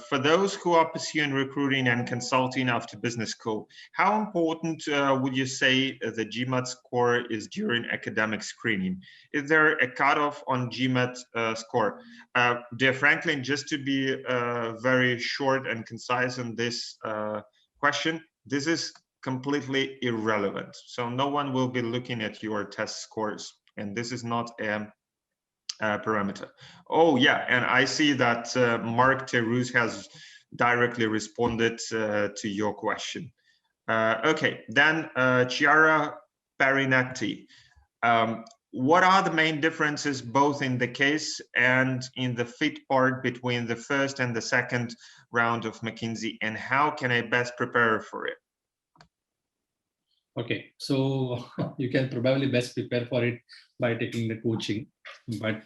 For those who are pursuing recruiting and consulting after business school, how important would you say the GMAT score is during academic screening? Is there a cutoff on GMAT score? Dear Franklin, just to be very short and concise on this question, this is completely irrelevant. So no one will be looking at your test scores, and this is not a parameter. Oh yeah, and I see that Mark Terus has directly responded to your question. Okay, then Chiara Parinatti. What are the main differences both in the case and in the fit part between the first and the second round of McKinsey, and how can I best prepare for it?
Okay, so you can probably best prepare for it by taking the coaching, but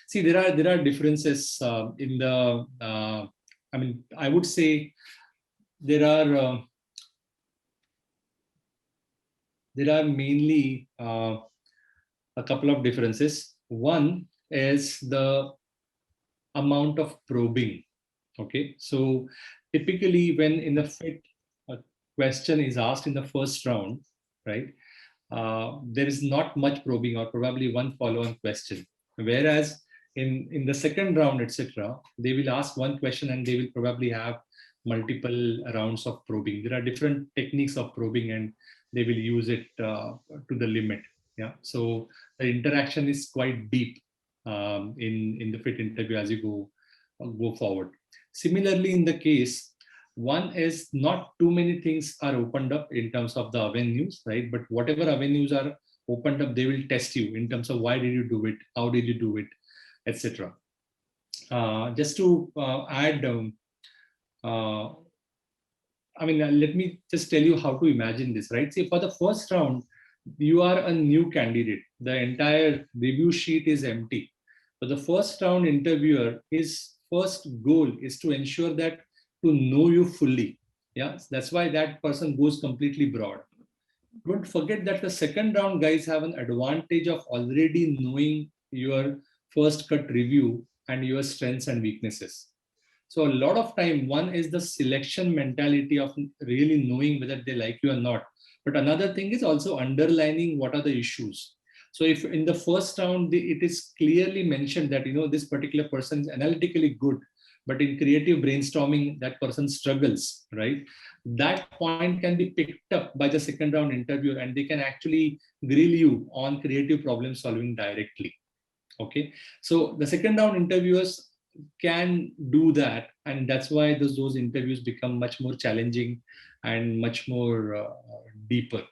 see, there are differences in the. I mean, I would say there are mainly a couple of differences. One is the amount of probing. Okay, so typically when in the fit question is asked in the first round, right, there is not much probing, or probably one follow-on question. Whereas in the second round, etc., they will ask one question and they will probably have multiple rounds of probing. There are different techniques of probing and they will use it to the limit. Yeah, so the interaction is quite deep in the fit interview as you go forward. Similarly, in the case, one is not too many things are opened up in terms of the avenues, right? But whatever avenues are opened up, they will test you in terms of why did you do it, how did you do it, etc. Just to add, I mean, let me just tell you how to imagine this, right? See, for the first round, you are a new candidate. The entire review sheet is empty. So the first round interviewer, his first goal is to ensure that to know you fully. Yeah, that's why that person goes completely broad. Don't forget that the second round guys have an advantage of already knowing your first cut review and your strengths and weaknesses. So a lot of time, one is the selection mentality of really knowing whether they like you or not. But another thing is also underlining what are the issues. So if in the first round, it is clearly mentioned that, you know, this particular person is analytically good, but in creative brainstorming, that person struggles, right? That point can be picked up by the second round interviewer and they can actually grill you on creative problem solving directly. Okay, so the second round interviewers can do that, and that's why those interviews become much more challenging and much more deeper.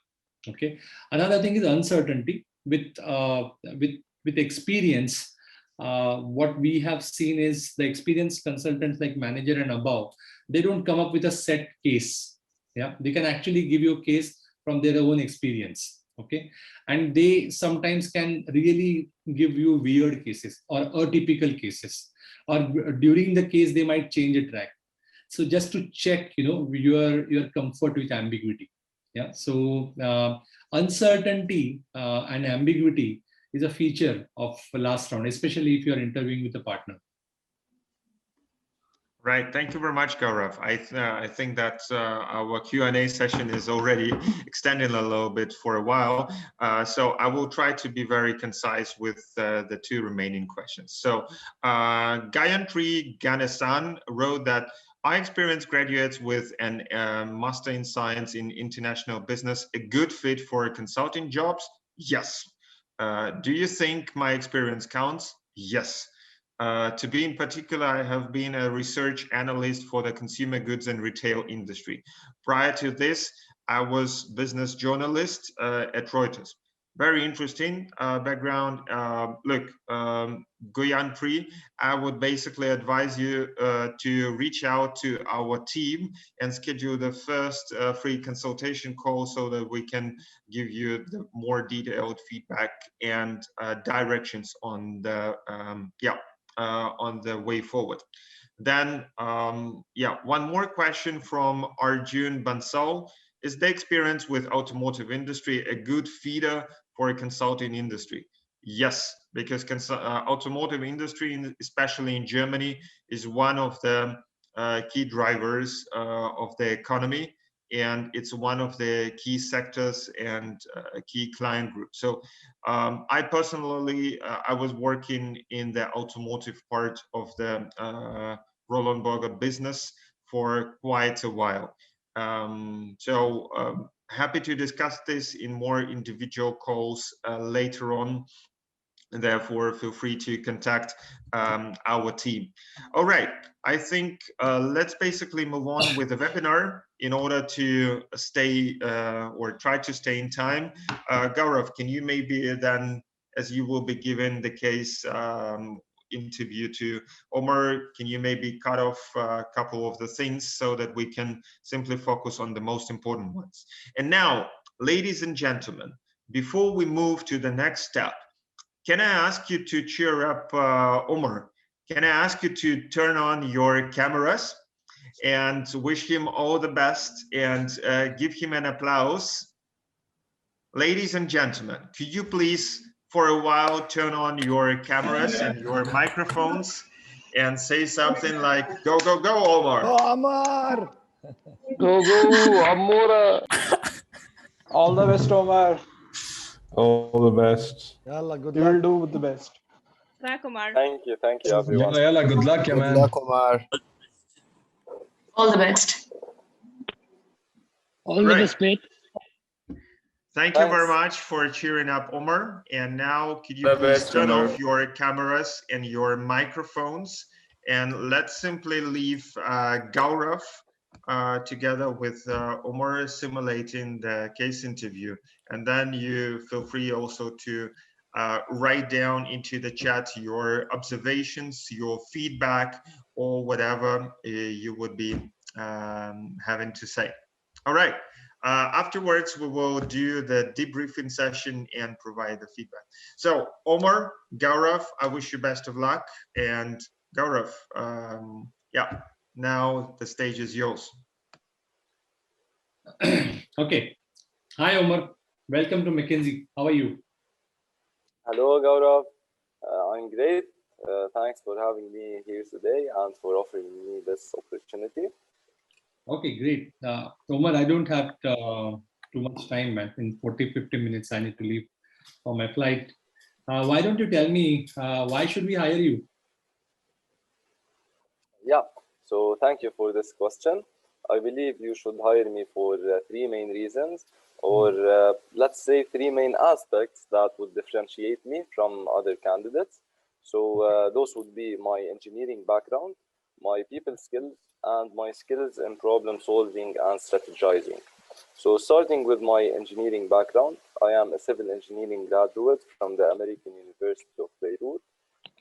Okay, another thing is uncertainty. With experience, what we have seen is the experienced consultants like manager and above, they don't come up with a set case. Yeah, they can actually give you a case from their own experience. Okay, and they sometimes can really give you weird cases or atypical cases, or during the case they might change a track. So just to check, you know, your comfort with ambiguity. Yeah, so uncertainty and ambiguity is a feature of last round, especially if you are interviewing with a partner.
Right. Thank you very much, Gaurav. I think that our Q&A session is already extending a little bit for a while. So I will try to be very concise with the two remaining questions. So Gayatri Ganesan wrote that I experienced graduates with an Master in Science in International Business, a good fit for consulting jobs? Yes. Do you think my experience counts? Yes. To be in particular, I have been a research analyst for the consumer goods and retail industry. Prior to this, I was business journalist at Reuters. Very interesting background. Look, Guyantri, I would basically advise you to reach out to our team and schedule the first free consultation call so that we can give you the more detailed feedback and directions on the on the way forward. Then, one more question from Arjun Bansal. Is the experience with automotive industry a good feeder for a consulting industry? Yes, because automotive industry, especially in Germany, is one of the key drivers of the economy, and it's one of the key sectors and key client groups. So I personally, I was working in the automotive part of the Roland Berger business for quite a while. Happy to discuss this in more individual calls later on. And therefore, feel free to contact our team. All right, I think let's basically move on with the webinar in order to stay or try to stay in time. Gaurav, can you maybe then, as you will be given the case interview to Omar, can you maybe cut off a couple of the things so that we can simply focus on the most important ones? And now, ladies and gentlemen, before we move to the next step, can I ask you to cheer up Omar? Can I ask you to turn on your cameras and wish him all the best and give him an applause? Ladies and gentlemen, could you please for a while turn on your cameras and your microphones and say something like, go, go, go, Omar.
Go, Omar.
Go, go, Amora. All the best, Omar.
All the best.
Yalla, good
You will
luck.
do with the best.
Thank Omar.
Thank you, everyone.
Yalla, good luck,
Good
man.
luck, Omar.
All the best.
All the best, mate.
Thank you very much for cheering up Omar. And now could you please turn off your cameras and your microphones, and let's simply leave Gaurav together with Omar simulating the case interview. And then you feel free also to write down into the chat your observations, your feedback, or whatever you would be having to say. All right. Afterwards, we will do the debriefing session and provide the feedback. So Omar, Gaurav, I wish you best of luck. And Gaurav, now the stage is yours.
Okay. Hi, Omar. Welcome to McKinsey. How are you?
Hello, Gaurav. I'm great. Thanks for having me here today and for offering me this opportunity.
Okay, great. Omar, I don't have too much time, man. In 40-50 minutes, I need to leave for my flight. Why don't you tell me, why should we hire you?
Yeah, so thank you for this question. I believe you should hire me for three main reasons, or let's say three main aspects that would differentiate me from other candidates. So those would be my engineering background, my people skills, and my skills in problem solving and strategizing. So starting with my engineering background, I am a civil engineering graduate from the American University of Beirut,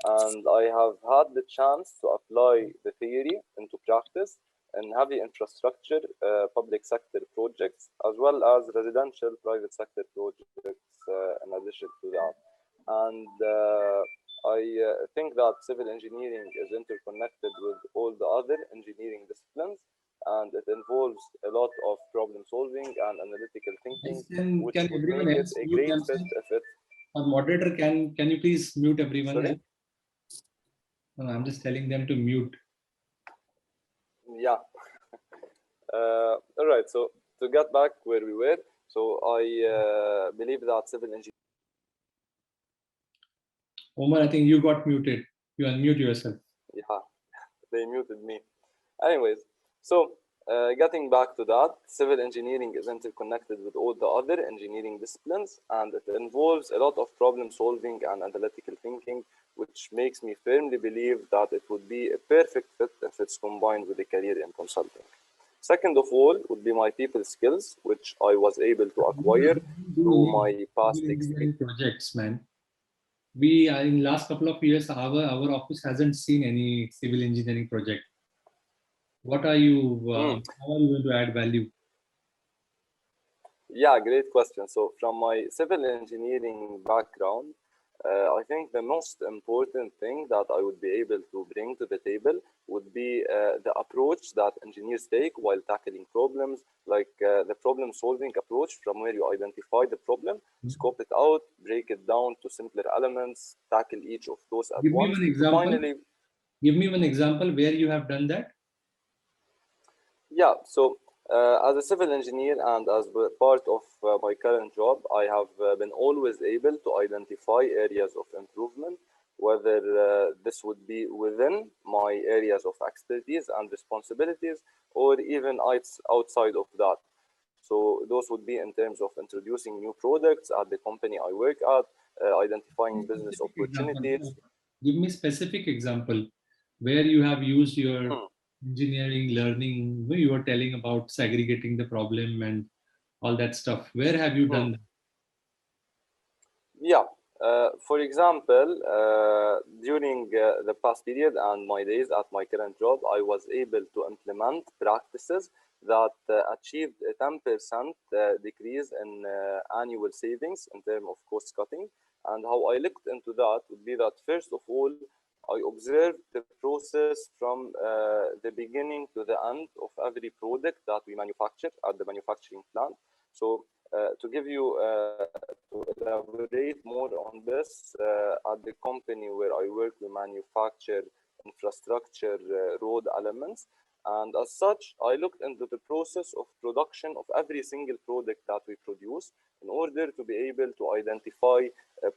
and I have had the chance to apply the theory into practice in heavy infrastructure, public sector projects, as well as residential private sector projects in addition to that. And I think that civil engineering is interconnected with all the other engineering disciplines, and it involves a lot of problem solving and analytical thinking, which would make it a great fit if it...
Moderator, can you please mute everyone?
Sorry?
No, I'm just telling them to mute.
Yeah. All right. So to get back where we were, so I believe that civil engineering.
Omar, I think you got muted. You unmute yourself.
Yeah, they muted me. Anyways, so getting back to that, civil engineering is interconnected with all the other engineering disciplines, and it involves a lot of problem solving and analytical thinking, which makes me firmly believe that it would be a perfect fit if it's combined with a career in consulting. Second of all would be my people skills, which I was able to acquire through my past experience.
Projects, man. We in last couple of years, our office hasn't seen any civil engineering project. What are you? How are you going to add value?
Yeah, great question. So from my civil engineering background, I think the most important thing that I would be able to bring to the table would be the approach that engineers take while tackling problems, like the problem solving approach, from where you identify the problem, scope it out, break it down to simpler elements, tackle each of those at once.
Give me one example where you have done that.
Yeah, so as a civil engineer and as part of my current job, I have been always able to identify areas of improvement, whether this would be within my areas of expertise and responsibilities, or even outside of that. So those would be in terms of introducing new products at the company I work at, identifying business opportunities.
Give me a specific example where you have used your engineering learning. You were telling about segregating the problem and all that stuff. Where have you done that?
Yeah. For example, during the past period and my days at my current job, I was able to implement practices that achieved a 10% decrease in annual savings in terms of cost cutting. And how I looked into that would be that, first of all, I observed the process from the beginning to the end of every product that we manufacture at the manufacturing plant. So to give you, to elaborate more on this, at the company where I work, we manufacture infrastructure road elements. And as such, I looked into the process of production of every single product that we produce in order to be able to identify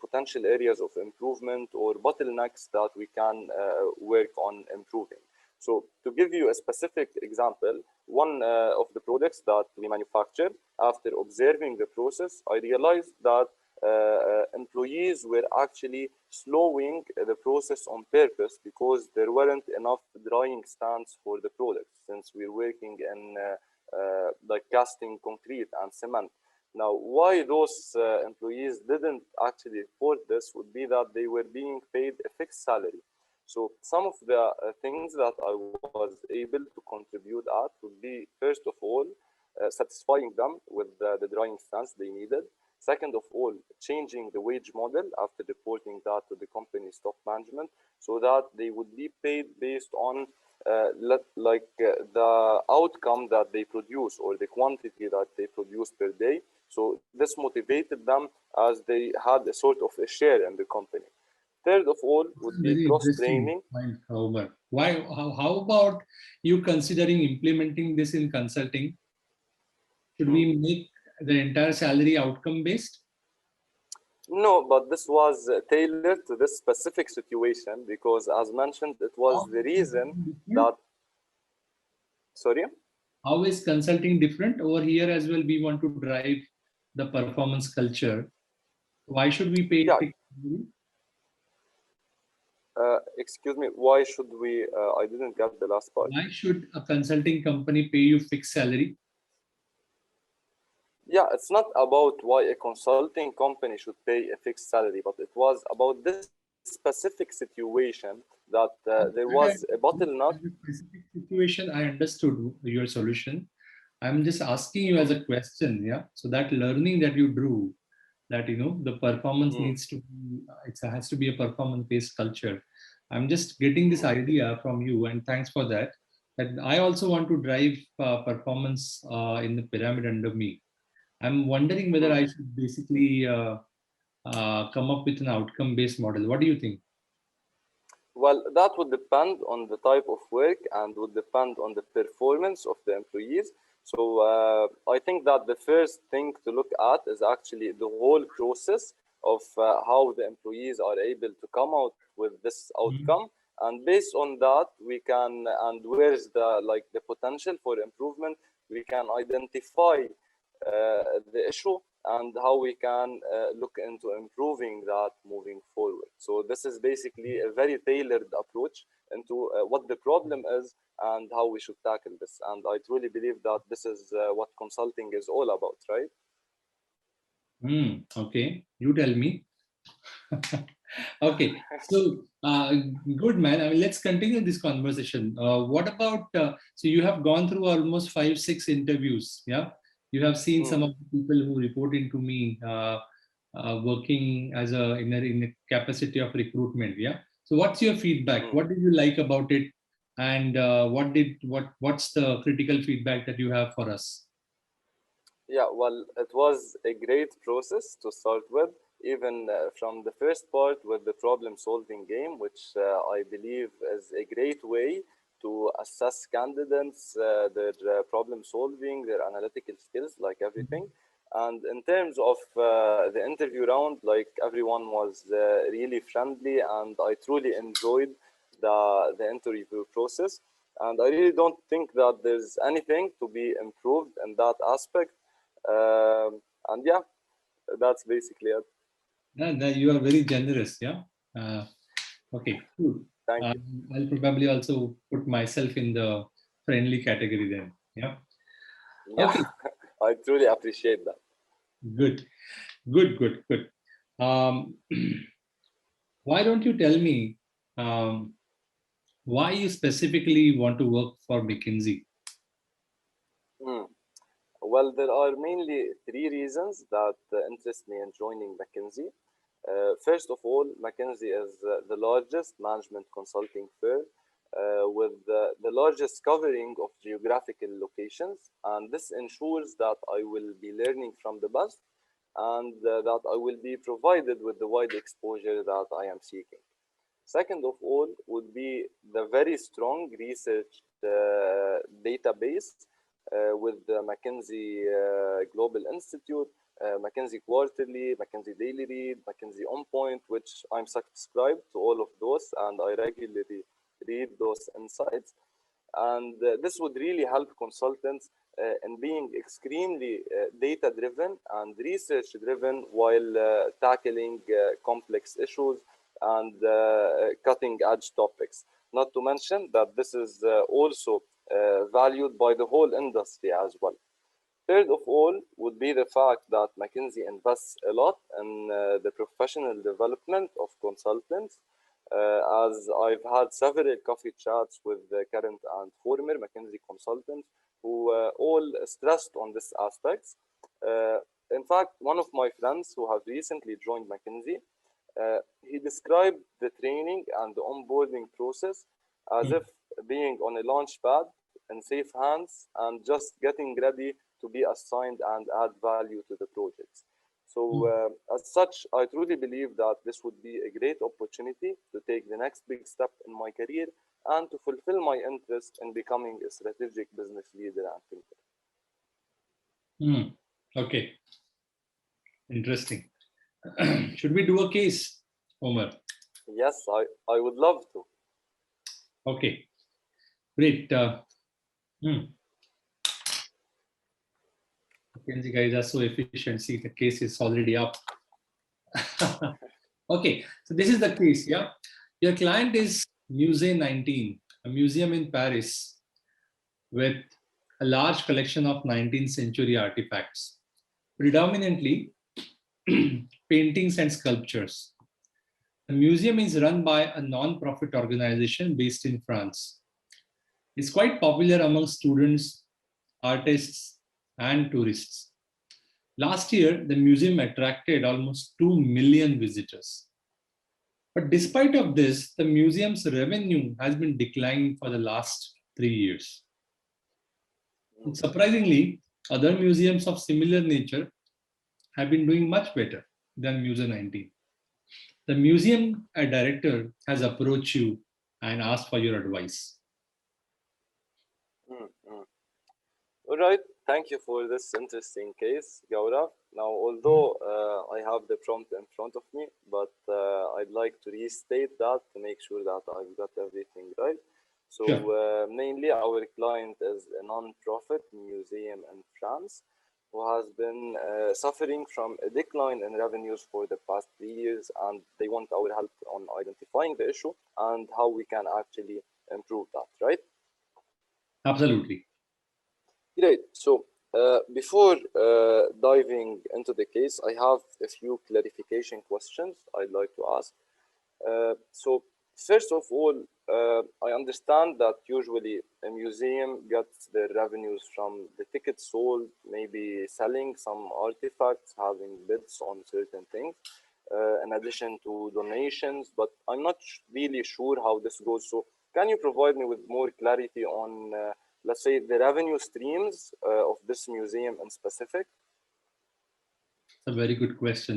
potential areas of improvement or bottlenecks that we can work on improving. So to give you a specific example, one of the products that we manufacture, after observing the process, I realized that employees were actually slowing the process on purpose because there weren't enough drying stands for the product, since we're working in like casting concrete and cement. Now, why those employees didn't actually report this would be that they were being paid a fixed salary. So some of the things that I was able to contribute at would be, first of all, satisfying them with the drying stands they needed. Second of all, changing the wage model after reporting that to the company's top management, so that they would be paid based on the outcome that they produce or the quantity that they produce per day. So this motivated them as they had a sort of a share in the company. Third of all would be cross-training.
Why? How about you considering implementing this in consulting? Should we make the entire salary outcome-based?
No, but this was tailored to this specific situation because, as mentioned, it was the reason that... Sorry?
How is consulting different? Over here as well, we want to drive the performance culture. Why should we pay?
Excuse me, why should we? I didn't get the last part.
Why should a consulting company pay you fixed salary?
Yeah, it's not about why a consulting company should pay a fixed salary, but it was about this specific situation that there was a bottleneck.
Specific situation, I understood your solution. I'm just asking you as a question, yeah. So that learning that you drew, that the performance needs to be, it has to be a performance-based culture. I'm just getting this idea from you, and thanks for that. That I also want to drive performance in the pyramid under me. I'm wondering whether I should basically come up with an outcome-based model. What do you think?
Well, that would depend on the type of work and would depend on the performance of the employees. So I think that the first thing to look at is actually the whole process of how the employees are able to come out with this outcome. And based on that, we can, and where's the the potential for improvement, we can identify the issue and how we can look into improving that moving forward. So this is basically a very tailored approach into what the problem is and how we should tackle this. And I truly believe that this is what consulting is all about, right?
Okay, you tell me. Okay, so good, man. I mean, let's continue this conversation. What about, so you have gone through almost 5-6 interviews, yeah? You have seen some of the people who reported to me working as in a capacity of recruitment, yeah? So what's your feedback? What did you like about it? And what's the critical feedback that you have for us?
Yeah, well, it was a great process to start with, even from the first part with the problem solving game, which I believe is a great way to assess candidates, their problem solving, their analytical skills, like everything. And in terms of the interview round, like everyone was really friendly, and I truly enjoyed the interview process. And I really don't think that there's anything to be improved in that aspect. And yeah, that's basically it.
No, you are very generous, yeah. Okay, cool.
Thank you.
I'll probably also put myself in the friendly category then. Yeah.
Yeah,
okay.
I truly appreciate that.
Good. Why don't you tell me why you specifically want to work for McKinsey?
Well, there are mainly 3 reasons that interest me in joining McKinsey. First of all, McKinsey is the largest management consulting firm with the largest covering of geographical locations. And this ensures that I will be learning from the best and that I will be provided with the wide exposure that I am seeking. Second of all would be the very strong research database with the McKinsey Global Institute, McKinsey Quarterly, McKinsey Daily Read, McKinsey On Point, which I'm subscribed to all of those, and I regularly read those insights. And this would really help consultants in being extremely data-driven and research-driven while tackling complex issues and cutting-edge topics. Not to mention that this is also valued by the whole industry as well. Third of all would be the fact that McKinsey invests a lot in the professional development of consultants, as I've had several coffee chats with the current and former McKinsey consultants who all stressed on this aspect. In fact, one of my friends who have recently joined McKinsey, he described the training and the onboarding process as if being on a launch pad in safe hands and just getting ready to be assigned and add value to the projects. So as such, I truly believe that this would be a great opportunity to take the next big step in my career and to fulfill my interest in becoming a strategic business leader and thinker.
Okay. Interesting. Should we do a case, Omar?
Yes, I would love to.
Okay, great. McKinsey guys are so efficient. See, the case is already up. Okay, so this is the case, yeah? Your client is Musée 19, a museum in Paris with a large collection of 19th century artifacts, predominantly paintings and sculptures. The museum is run by a non-profit organization based in France. It's quite popular among students, artists, and tourists. Last year, the museum attracted almost 2 million visitors. But despite of this, the museum's revenue has been declining for the last 3 years. And surprisingly, other museums of similar nature have been doing much better than Musée 19. The museum director has approached you and ask for your advice.
All right, thank you for this interesting case, Gaurav. Now, although I have the prompt in front of me, but I'd like to restate that to make sure that I've got everything right. So
Sure.
mainly our client is a non-profit museum in France who has been suffering from a decline in revenues for the past 3 years, and they want our help on identifying the issue and how we can actually improve that, right?
Absolutely.
Great. So before diving into the case, I have a few clarification questions I'd like to ask. So first of all, I understand that usually a museum gets their revenues from the tickets sold, maybe selling some artifacts, having bids on certain things, in addition to donations, but I'm not really sure how this goes. So can you provide me with more clarity on, let's say, the revenue streams of this museum in specific?
It's a very good question.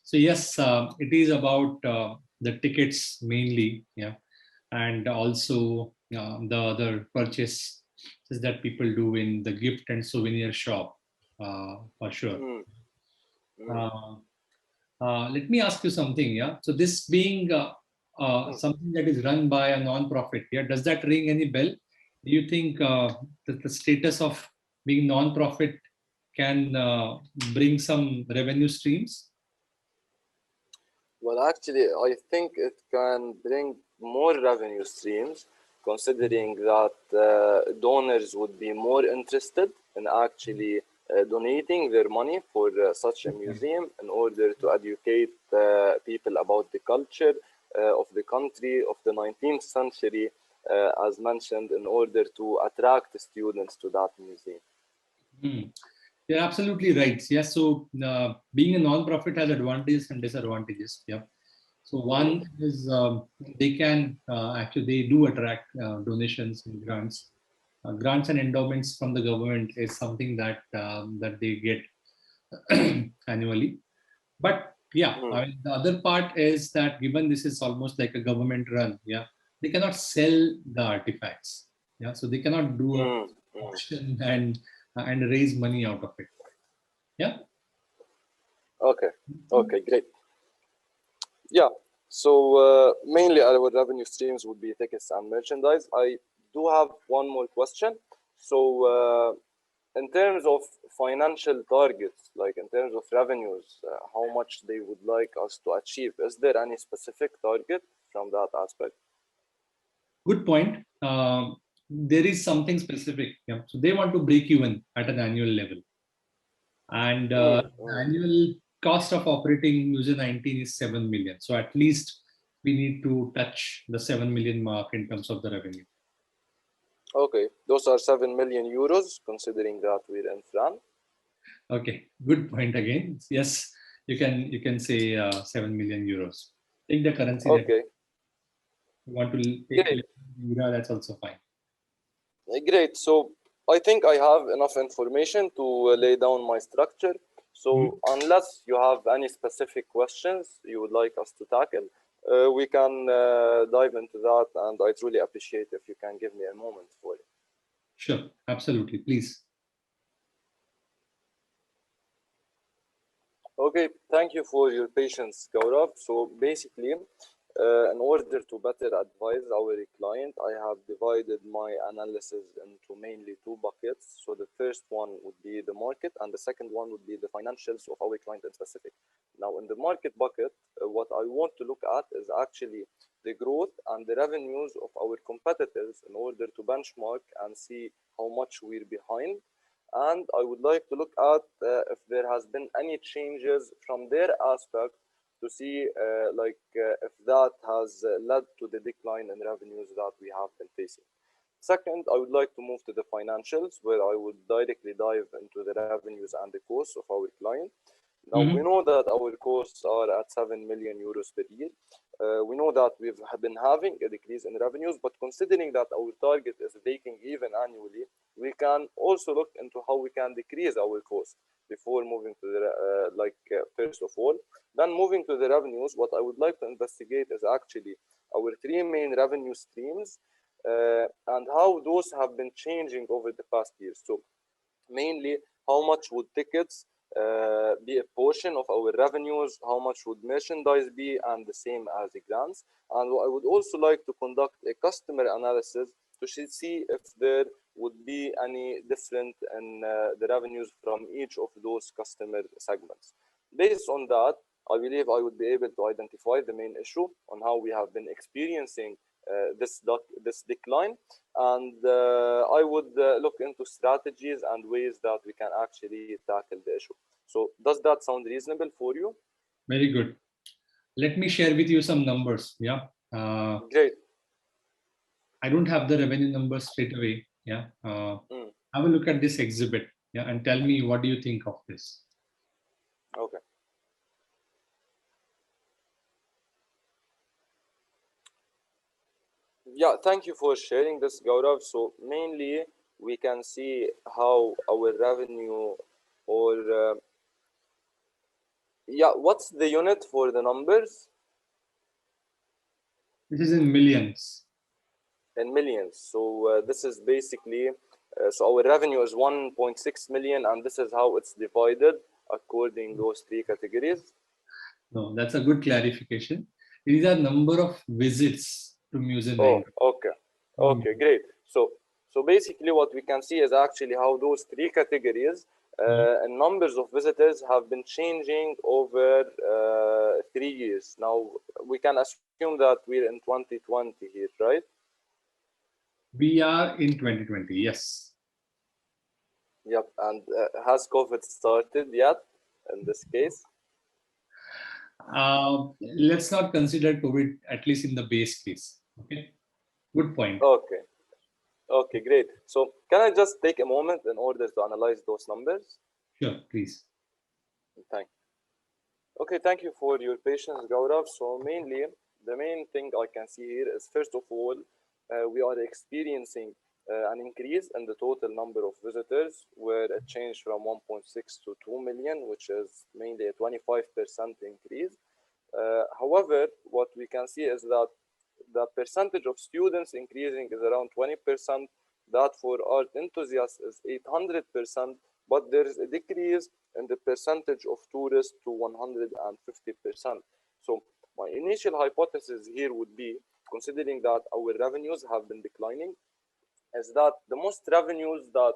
So yes, it is about the tickets mainly, yeah, and also the other purchases that people do in the gift and souvenir shop, for sure. Let me ask you something, yeah. So this being something that is run by a non-profit, yeah, does that ring any bell? Do you think that the status of being non-profit can bring some revenue streams?
Well, actually, I think it can bring more revenue streams, considering that donors would be more interested in actually donating their money for such a museum in order to educate people about the culture of the country of the 19th century, as mentioned, in order to attract students to that museum.
You're absolutely right. Yes. So being a non-profit has advantages and disadvantages. Yeah. So one is they can actually they do attract donations and grants. Grants and endowments from the government is something that that they get annually. But yeah, I mean, the other part is that given this is almost like a government run, yeah, they cannot sell the artifacts. Yeah, so they cannot do a auction and raise money out of it. Yeah.
Okay. Okay. Great. Yeah. So mainly our revenue streams would be tickets and merchandise. I do have one more question. So in terms of financial targets, like in terms of revenues, how much they would like us to achieve, is there any specific target from that aspect?
Good point. There is something specific. Yeah. So they want to break even at an annual level. And the annual cost of operating Museum 19 is 7 million. So at least we need to touch the 7 million mark in terms of the revenue.
Okay, those are 7 million euros, considering that we're in France.
Okay, good point again. Yes, you can say 7 million euros. Take the currency.
Okay.
You want to take lira, that's also fine.
Great. So I think I have enough information to lay down my structure. So unless you have any specific questions you would like us to tackle, we can dive into that, and I truly appreciate if you can give me a moment for it.
Sure, absolutely, please.
Okay, thank you for your patience, Gaurav. So basically, in order to better advise our client, I have divided my analysis into mainly two buckets. So the first one would be the market, and the second one would be the financials of our client in specific. Now, in the market bucket, what I want to look at is actually the growth and the revenues of our competitors in order to benchmark and see how much we're behind. And I would like to look at if there has been any changes from their aspect to see if that has led to the decline in revenues that we have been facing. Second, I would like to move to the financials, where I would directly dive into the revenues and the costs of our client. Now, we know that our costs are at 7 million euros per year. We know that we've been having a decrease in revenues, but considering that our target is breaking even annually, we can also look into how we can decrease our costs before moving to the first of all. Then moving to the revenues, what I would like to investigate is actually our three main revenue streams and how those have been changing over the past years. So mainly, how much would tickets be a portion of our revenues, how much would merchandise be, and the same as the grants. And I would also like to conduct a customer analysis to see if there would be any different in the revenues from each of those customer segments. Based on that, I believe I would be able to identify the main issue on how we have been experiencing this decline, and I would look into strategies and ways that we can actually tackle the issue. So does that sound reasonable for you?
Very good. Let me share with you some numbers. Yeah.
Great.
I don't have the revenue numbers straight away. Yeah. Have a look at this exhibit. Yeah, and tell me what do you think of this.
Okay. Yeah, thank you for sharing this, Gaurav. So mainly we can see how our revenue or yeah, what's the unit for the numbers?
This is in millions.
In millions. So this is basically, so our revenue is 1.6 million, and this is how it's divided according to those three categories.
No, that's a good clarification. These are number of visits to Museum.
Oh, okay. Okay, great. So basically what we can see is actually how those three categories and numbers of visitors have been changing over 3 years. Now, we can assume that we're in 2020 here, right?
We are in 2020, yes.
Yep, and has COVID started yet in this case?
Let's not consider COVID, at least in the base case. Okay, good point.
Okay. Okay, great. So can I just take a moment in order to analyze those numbers?
Sure, please.
Thank you. Okay, thank you for your patience, Gaurav. So mainly, the main thing I can see here is, first of all, we are experiencing an increase in the total number of visitors, where it changed from 1.6 to 2 million, which is mainly a 25% increase. However, what we can see is that the percentage of students increasing is around 20%. That for art enthusiasts is 800%, but there is a decrease in the percentage of tourists to 150%. So my initial hypothesis here would be, considering that our revenues have been declining, is that the most revenues that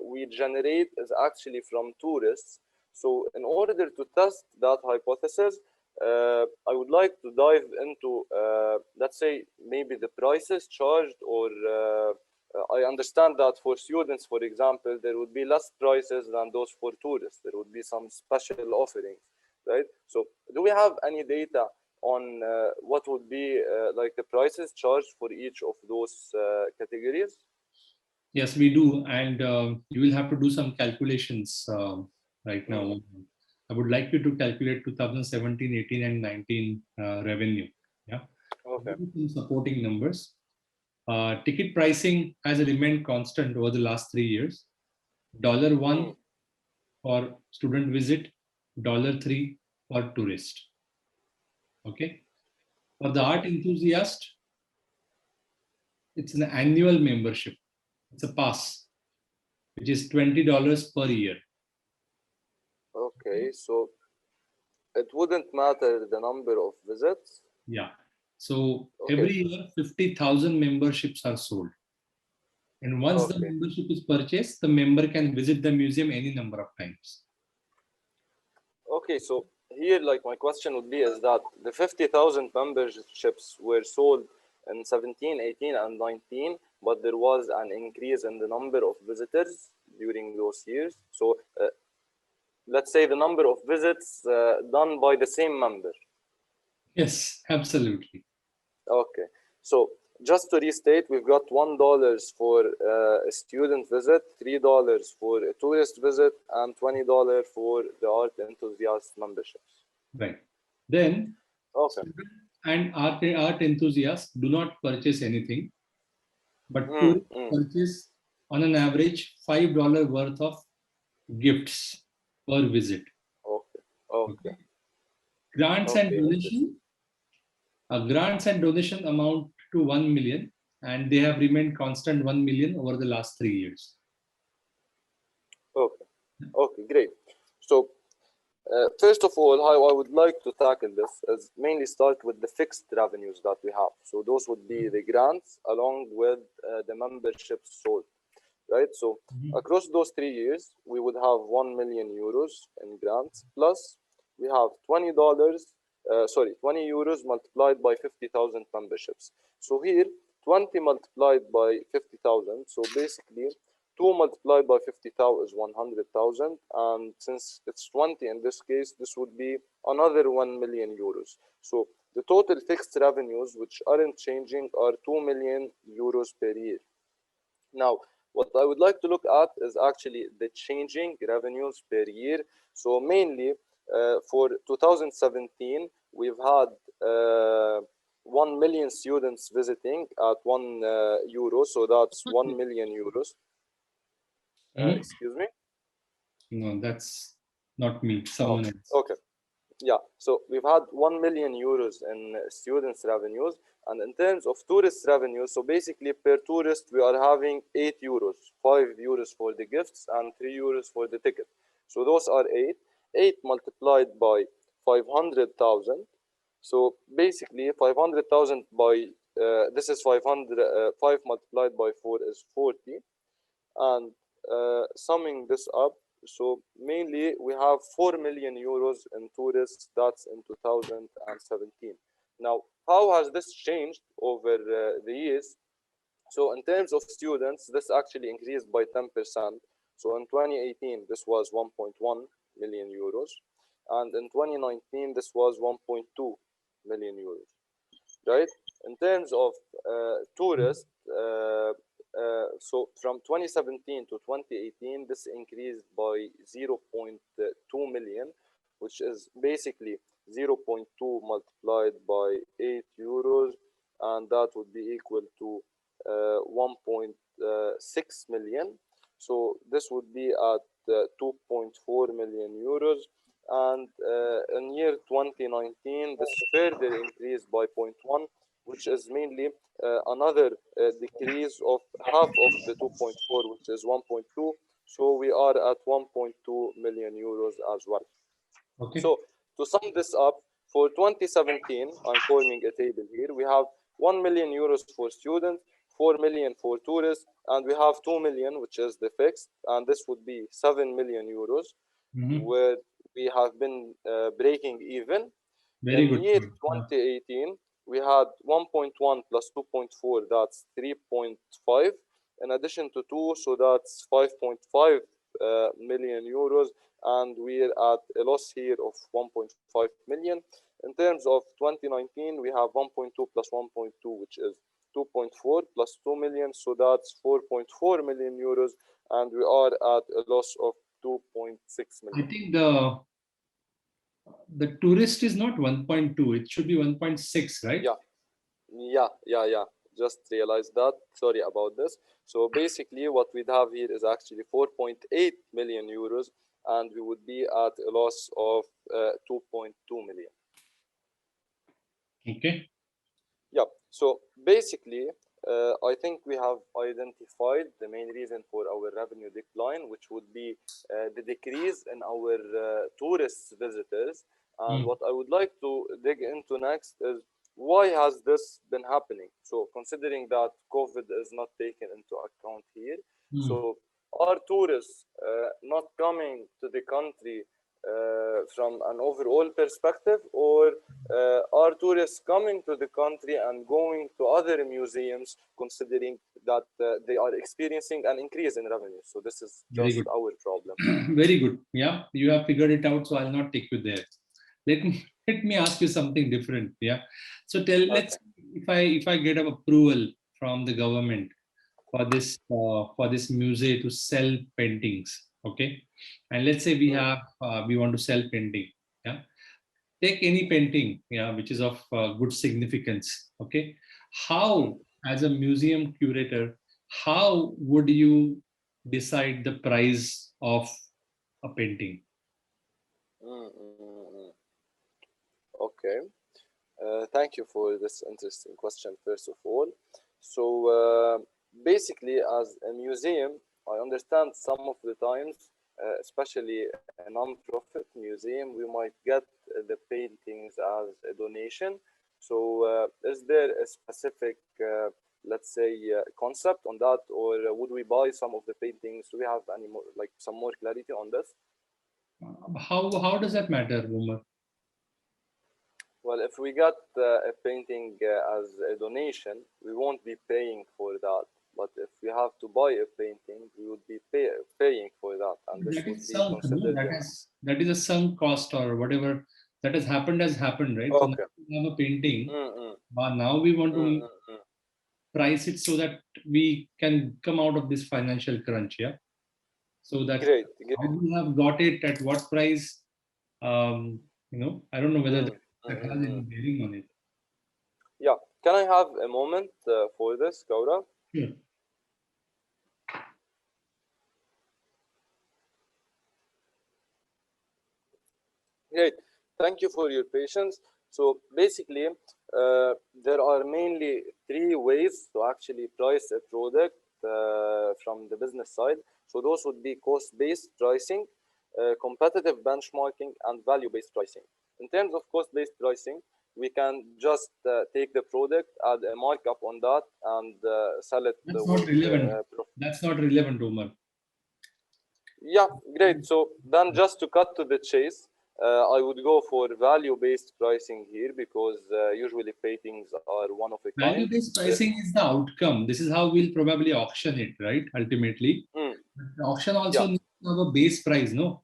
we generate is actually from tourists. So in order to test that hypothesis, I would like to dive into, let's say, maybe the prices charged, or I understand that for students, for example, there would be less prices than those for tourists. There would be some special offerings, right? So do we have any data on what would be like the prices charged for each of those categories?
Yes, we do. And you will have to do some calculations right now. I would like you to calculate 2017, 18, and 19 revenue. Yeah.
Okay.
Some supporting numbers. Ticket pricing has remained constant over the last 3 years. $1 for student visit, $3 for tourist. Okay. For the art enthusiast, it's an annual membership. It's a pass, which is $20 per year.
Okay, so it wouldn't matter the number of visits?
Yeah. So every year, 50,000 memberships are sold. And once the membership is purchased, the member can visit the museum any number of times.
Okay, so here, like, my question would be is that the 50,000 memberships were sold in 17, 18, and 19, but there was an increase in the number of visitors during those years. So let's say the number of visits done by the same member.
Yes, absolutely.
Okay, so just to restate, we've got $1 for a student visit, $3 for a tourist visit, and $20 for the art enthusiast memberships.
Right. Then, and art enthusiasts do not purchase anything, but purchase on an average $5 worth of gifts per visit.
Okay.
Grants and donation. Grants and donation amount to 1 million, and they have remained constant 1 million over the last 3 years.
Okay. Okay, great. So first of all, how I would like to tackle this is mainly start with the fixed revenues that we have. So those would be the grants along with the memberships sold, right? So across those 3 years, we would have 1 million euros in grants, plus we have $20, 20 euros multiplied by 50,000 memberships. So here, 20 multiplied by 50,000. So basically, 2 multiplied by 50,000 is 100,000, and since it's 20 in this case, this would be another 1 million euros. So the total fixed revenues, which aren't changing, are 2 million euros per year. Now, what I would like to look at is actually the changing revenues per year. So mainly for 2017, we've had 1 million students visiting at 1 euro, so that's 1 million euros. Excuse me?
No, that's not me, someone else.
Okay. Yeah, so we've had 1 million euros in students' revenues. And in terms of tourist revenues, so basically per tourist, we are having 8 euros, 5 euros for the gifts and 3 euros for the ticket. So those are 8. 8 multiplied by 500,000. So basically 500,000 by, this is 500, 5 multiplied by 4 is 40. And summing this up, so mainly we have 4 million euros in tourists, that's in 2017. Now, how has this changed over the years? So in terms of students, this actually increased by 10%. So in 2018, this was 1.1 million euros. And in 2019, this was 1.2 million euros, right? In terms of tourists, so from 2017 to 2018, this increased by 0.2 million, which is basically 0.2 multiplied by 8 euros, and that would be equal to 1.6 million. So this would be at 2.4 million euros. And in year 2019, this further increased by 0.1, which is mainly another decrease of half of the 2.4, which is 1.2. So we are at 1.2 million euros as well.
Okay.
So to sum this up, for 2017, I'm forming a table here. We have 1 million euros for students, 4 million for tourists, and we have 2 million, which is the fixed, and this would be 7 million euros, where we have been breaking even.
Very
in
good.
Year 2018, we had 1.1 plus 2.4, that's 3.5. In addition to 2, so that's 5.5 million euros, and we're at a loss here of 1.5 million. In terms of 2019, we have 1.2 plus 1.2, which is 2.4 plus 2 million, so that's 4.4 million euros, and we are at a loss of 2.6 million.
I think the tourist is not 1.2, it should be 1.6, right?
Yeah. Just realized that. Sorry about this. So basically what we'd have here is actually 4.8 million euros, and we would be at a loss of 2.2 million.
Okay.
Yeah. So basically, I think we have identified the main reason for our revenue decline, which would be the decrease in our tourist visitors. And what I would like to dig into next is why has this been happening? So considering that COVID is not taken into account here, so are tourists not coming to the country from an overall perspective, or are tourists coming to the country and going to other museums, considering that they are experiencing an increase in revenue? So this is just our problem.
Very good. Yeah, you have figured it out, so I'll not take you there. Let me ask you something different. Yeah. So let's if I get an approval from the government for this museum to sell paintings, okay, and let's say we want to sell painting. Yeah, take any painting, yeah, which is of good significance. Okay, how as a museum curator, how would you decide the price of a painting?
Okay. Thank you for this interesting question, first of all. So basically, as a museum, I understand some of the times, especially a non-profit museum, we might get the paintings as a donation. So is there a specific, let's say, concept on that, or would we buy some of the paintings? Do we have any more, like some more clarity on this?
How does that matter, Umar?
Well, if we got a painting as a donation, we won't be paying for that. But if we have to buy a painting, we would be paying for that, and this
That
would
is
be
sunk, no?
considered.
That is a sunk cost or whatever that has happened, right? So
Okay.
now we have a painting, but now we want to price it so that we can come out of this financial crunch. Yeah. So that
Great.
how we have got it at what price, I don't know whether that has any bearing on it.
Yeah. Can I have a moment for this, Gaurav?
Sure.
Great. Thank you for your patience. So basically, there are mainly three ways to actually price a product from the business side. So those would be cost-based pricing, competitive benchmarking, and value-based pricing. In terms of cost-based pricing, we can just take the product, add a markup on that, and sell it.
That's not relevant. That's not relevant, Umar.
Yeah, great. So then just to cut to the chase, I would go for value-based pricing here because usually paintings are one of a kind.
Value-based pricing is the outcome. This is how we'll probably auction it, right? Ultimately. The auction also needs to have a base price, no?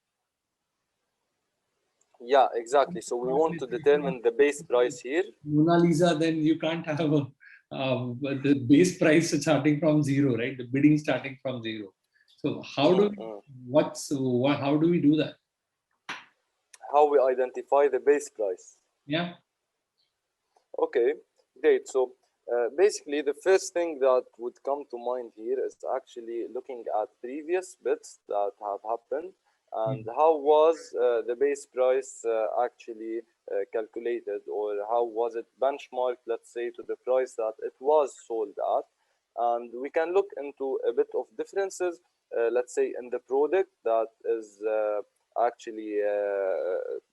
Yeah, exactly. So we want to determine the base price here.
Mona Lisa, then you can't have the base price starting from zero, right? The bidding starting from zero. So how do how do we do that?
How we identify the base price?
Yeah.
Okay, great. So basically, the first thing that would come to mind here is actually looking at previous bids that have happened and how was the base price actually calculated, or how was it benchmarked, let's say, to the price that it was sold at. And we can look into a bit of differences, let's say, in the product that is actually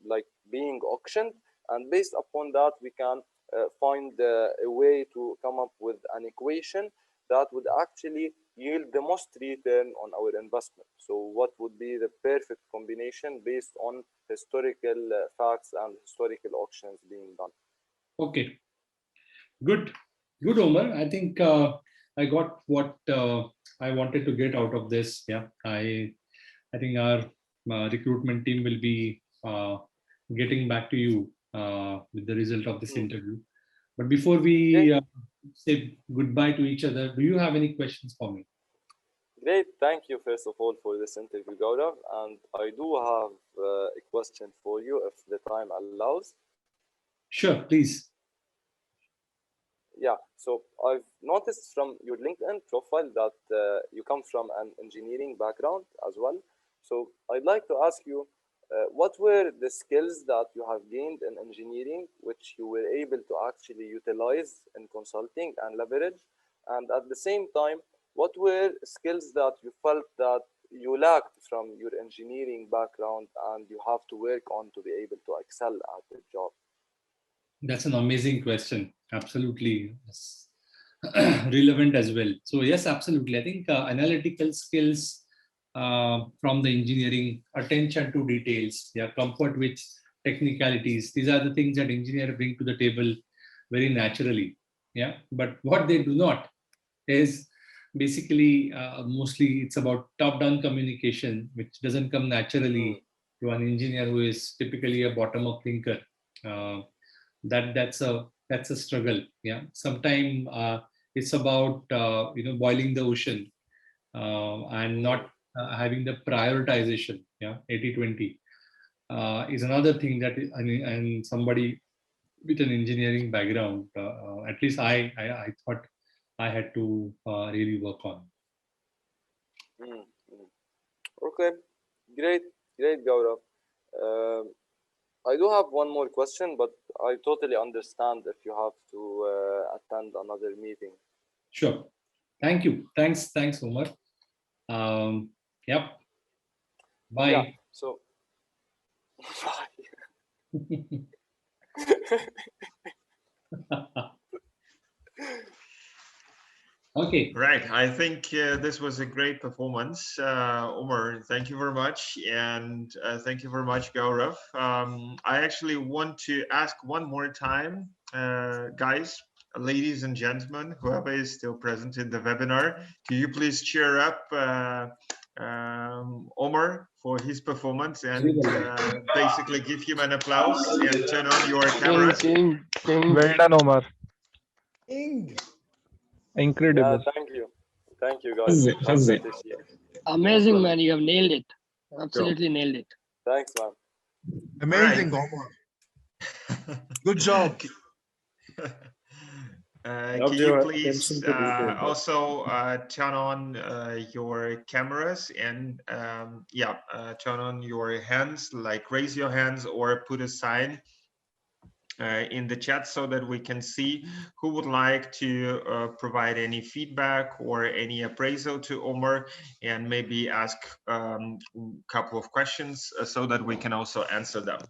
like being auctioned, and based upon that we can find a way to come up with an equation that would actually yield the most return on our investment. So what would be the perfect combination based on historical facts and historical auctions being done?
Okay, good, Omar. I think I got what I wanted to get out of this. Yeah, I think our recruitment team will be getting back to you with the result of this interview. But before we say goodbye to each other, do you have any questions for me?
Great, thank you first of all for this interview, Gaurav. And I do have a question for you if the time allows.
Sure, please.
Yeah, so I've noticed from your LinkedIn profile that you come from an engineering background as well. So I'd like to ask you, what were the skills that you have gained in engineering which you were able to actually utilize in consulting and leverage? And at the same time, what were skills that you felt that you lacked from your engineering background and you have to work on to be able to excel at the job?
That's an amazing question. Absolutely relevant as well. So yes, absolutely. I think analytical skills from the engineering, attention to details, comfort with technicalities. These are the things that engineers bring to the table very naturally. Yeah, but what they do not is basically mostly it's about top-down communication, which doesn't come naturally to an engineer who is typically a bottom-up thinker. That's a struggle. Yeah, sometimes it's about boiling the ocean and not having the prioritization. Yeah, 80-20 is another thing that and somebody with an engineering background, at least I thought I had to really work on.
Okay, great, Gaurav. I do have one more question, but I totally understand if you have to attend another meeting.
Sure. Thank you. Thanks, Omar. Yep. Bye.
Yeah, so
Okay.
Right. I think this was a great performance. Omar, thank you very much. And thank you very much, Gaurav. I actually want to ask one more time, guys, ladies and gentlemen, whoever is still present in the webinar, can you please cheer up Omar for his performance and basically give him an applause and turn on your cameras.
King.
Well done, Omar.
King.
Incredible.
yeah, thank you guys. Much appreciated.
Amazing, man. You have nailed it. Absolutely nailed it.
Thanks, man.
Amazing, Omar. Good job.
Can you please also turn on your cameras and turn on your hands, like raise your hands or put a sign in the chat so that we can see who would like to provide any feedback or any appraisal to Omar, and maybe ask a couple of questions so that we can also answer them.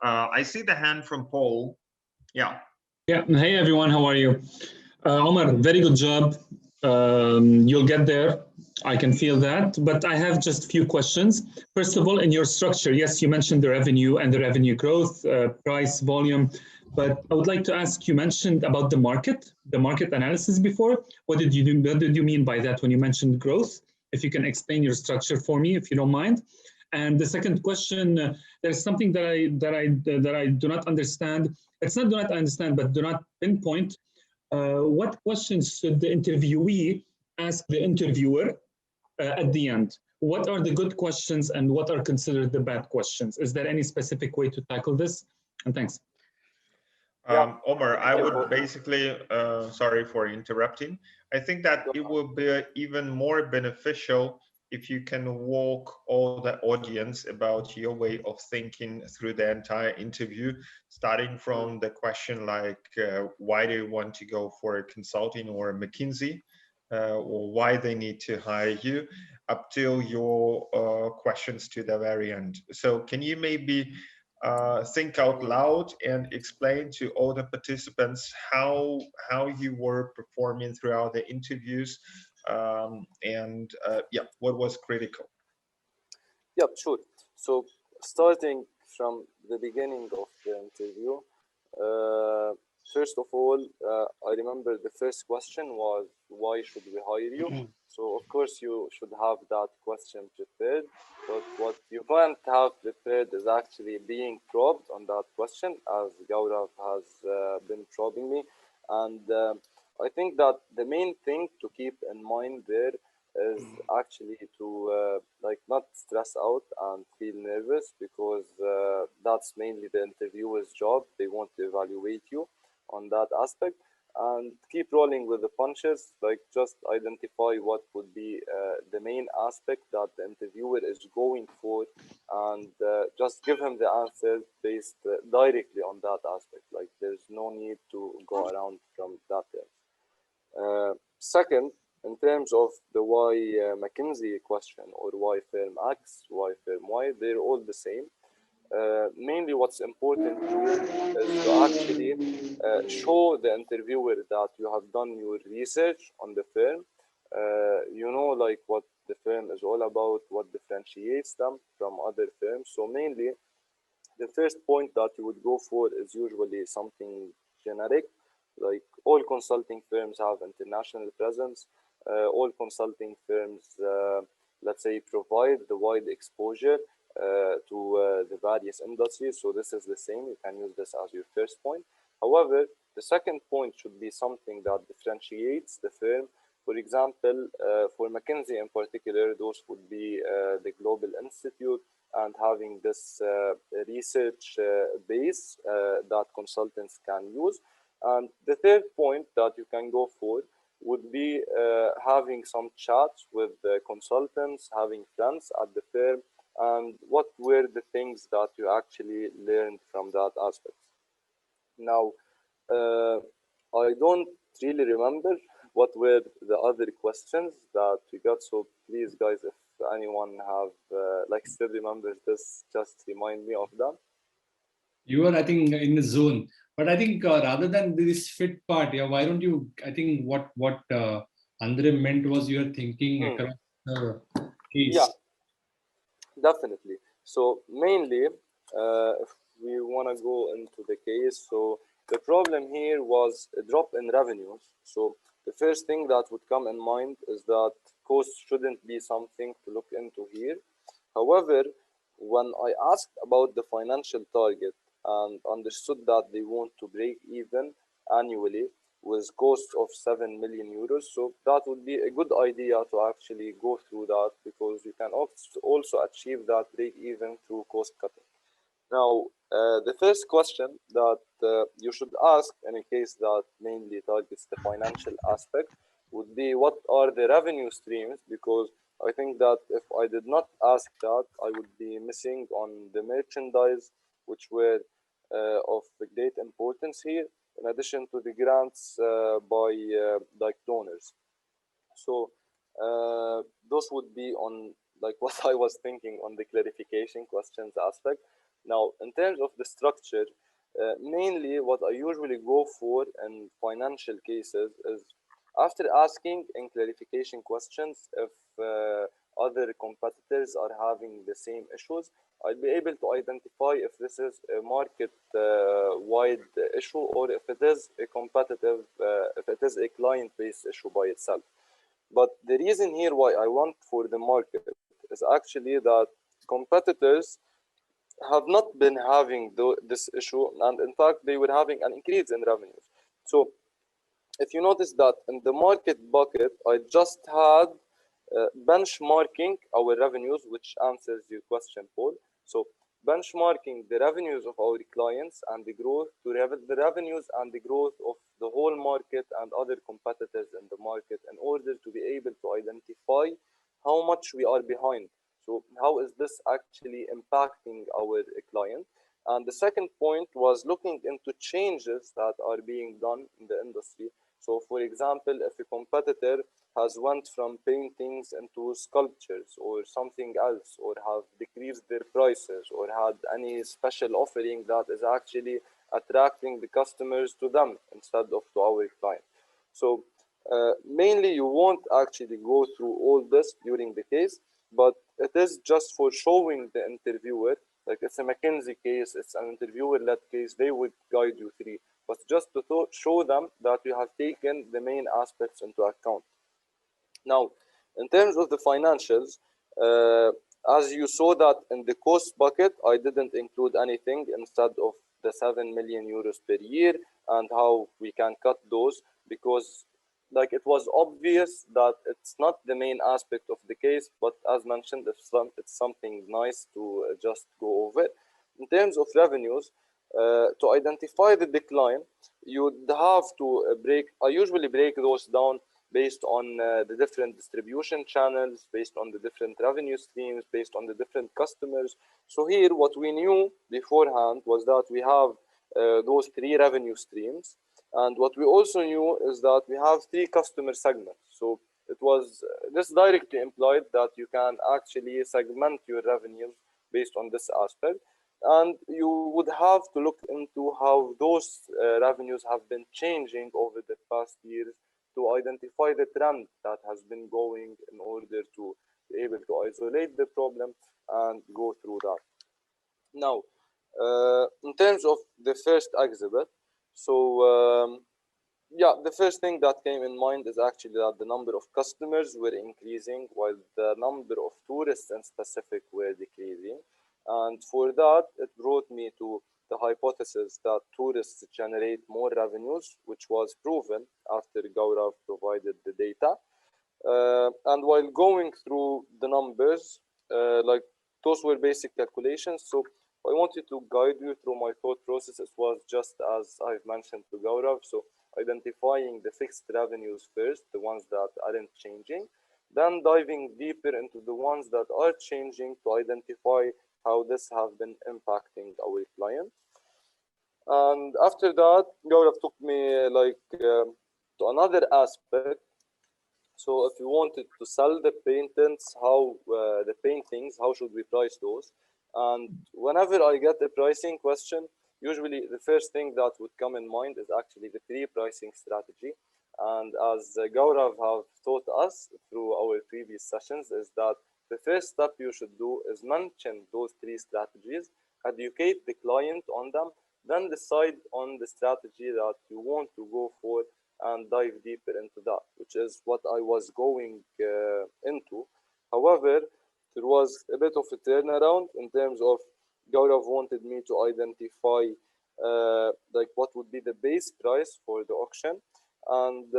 I see the hand from Paul. Yeah.
Yeah. Hey, everyone. How are you? Omar, very good job. You'll get there. I can feel that. But I have just a few questions. First of all, in your structure, yes, you mentioned the revenue and the revenue growth, price, volume. But I would like to ask, you mentioned about the market analysis before. What did you mean by that when you mentioned growth? If you can explain your structure for me, if you don't mind. And the second question, there's something that I do not understand. It's not do not understand, but do not pinpoint. What questions should the interviewee ask the interviewer at the end? What are the good questions and what are considered the bad questions? Is there any specific way to tackle this? And thanks.
Omar, I would basically, sorry for interrupting. I think that it will be even more beneficial if you can walk all the audience about your way of thinking through the entire interview, starting from the question like, why do you want to go for a consulting or a McKinsey, or why they need to hire you, up till your questions to the very end. So can you maybe think out loud and explain to all the participants how you were performing throughout the interviews, and what was critical?
Yep, sure. So starting from the beginning of the interview, first of all, I remember the first question was, why should we hire you? So of course you should have that question prepared, but what you can't have prepared is actually being probed on that question, as Gaurav has been probing me. And I think that the main thing to keep in mind there is actually to like not stress out and feel nervous, because that's mainly the interviewer's job. They want to evaluate you on that aspect, and keep rolling with the punches. Like just identify what would be the main aspect that the interviewer is going for, and just give him the answer based directly on that aspect. Like there's no need to go around from that term. Second, in terms of the why McKinsey question, or why firm X, why firm Y, they're all the same. Mainly what's important here is to actually show the interviewer that you have done your research on the firm. You know, like what the firm is all about, what differentiates them from other firms. So mainly the first point that you would go for is usually something generic, like all consulting firms have international presence. All consulting firms, let's say, provide the wide exposure to the various industries. So this is the same. You can use this as your first point. However, the second point should be something that differentiates the firm. For example, for McKinsey in particular, those would be the Global Institute, and having this research base that consultants can use. And the third point that you can go for would be having some chats with the consultants, having friends at the firm, and what were the things that you actually learned from that aspect. Now, I don't really remember what were the other questions that we got, so please guys, if anyone have like still remembers this, just remind me of them.
You are, I think, in the zone. But I think rather than this fit part, yeah, why don't you, I think what Andre meant was you're thinking across the case.
Yeah, definitely. So mainly, if we want to go into the case, so the problem here was a drop in revenues. So the first thing that would come in mind is that costs shouldn't be something to look into here. However, when I asked about the financial target and understood that they want to break even annually with costs of 7 million euros, so that would be a good idea to actually go through that, because you can also achieve that break even through cost cutting. Now, the first question that you should ask in a case that mainly targets the financial aspect would be, what are the revenue streams? Because I think that if I did not ask that, I would be missing on the merchandise, which were of great importance here, in addition to the grants by like donors. So those would be on like what I was thinking on the clarification questions aspect. Now, in terms of the structure, mainly what I usually go for in financial cases is, after asking in clarification questions if other competitors are having the same issues, I'll be able to identify if this is a market-wide issue, or if it is a competitive, if it is a client-based issue by itself. But the reason here why I want for the market is actually that competitors have not been having this issue, and in fact they were having an increase in revenues. So if you notice that in the market bucket, I just had benchmarking our revenues, which answers your question, Paul. So benchmarking the revenues of our clients and the growth to the revenues and the growth of the whole market and other competitors in the market, in order to be able to identify how much we are behind. So how is this actually impacting our client? And the second point was looking into changes that are being done in the industry. So for example, if a competitor has went from paintings into sculptures or something else, or have decreased their prices, or had any special offering that is actually attracting the customers to them instead of to our client. So mainly you won't actually go through all this during the case, but it is just for showing the interviewer, like it's a McKinsey case, it's an interviewer-led case, they would guide you through, but just to show them that you have taken the main aspects into account. Now, in terms of the financials, as you saw that in the cost bucket, I didn't include anything instead of the 7 million euros per year and how we can cut those, because like it was obvious that it's not the main aspect of the case, but as mentioned, it's something nice to just go over. In terms of revenues, to identify the decline, you'd have to I usually break those down based on the different distribution channels, based on the different revenue streams, based on the different customers. So here, what we knew beforehand was that we have those 3 revenue streams. And what we also knew is that we have 3 customer segments. So it was this directly implied that you can actually segment your revenues based on this aspect. And you would have to look into how those revenues have been changing over the past years to identify the trend that has been going, in order to be able to isolate the problem and go through that. Now, in terms of the first exhibit, so yeah, the first thing that came in mind is actually that the number of customers were increasing while the number of tourists in specific were decreasing. And for that, it brought me to the hypothesis that tourists generate more revenues, which was proven after Gaurav provided the data. And while going through the numbers, like those were basic calculations. So I wanted to guide you through my thought process. It was just as I've mentioned to Gaurav. So identifying the fixed revenues first, the ones that aren't changing. then diving deeper into the ones that are changing to identify how this have been impacting our clients. And after that, Gaurav took me to another aspect. So if you wanted to sell the paintings, how should we price those? And whenever I get a pricing question, usually the first thing that would come in mind is actually the pre-pricing strategy. And as Gaurav have taught us through our previous sessions, is that the first step you should do is mention those three strategies, educate the client on them, then decide on the strategy that you want to go for and dive deeper into that, which is what I was going into. However, there was a bit of a turnaround in terms of Gaurav wanted me to identify what would be the base price for the auction. And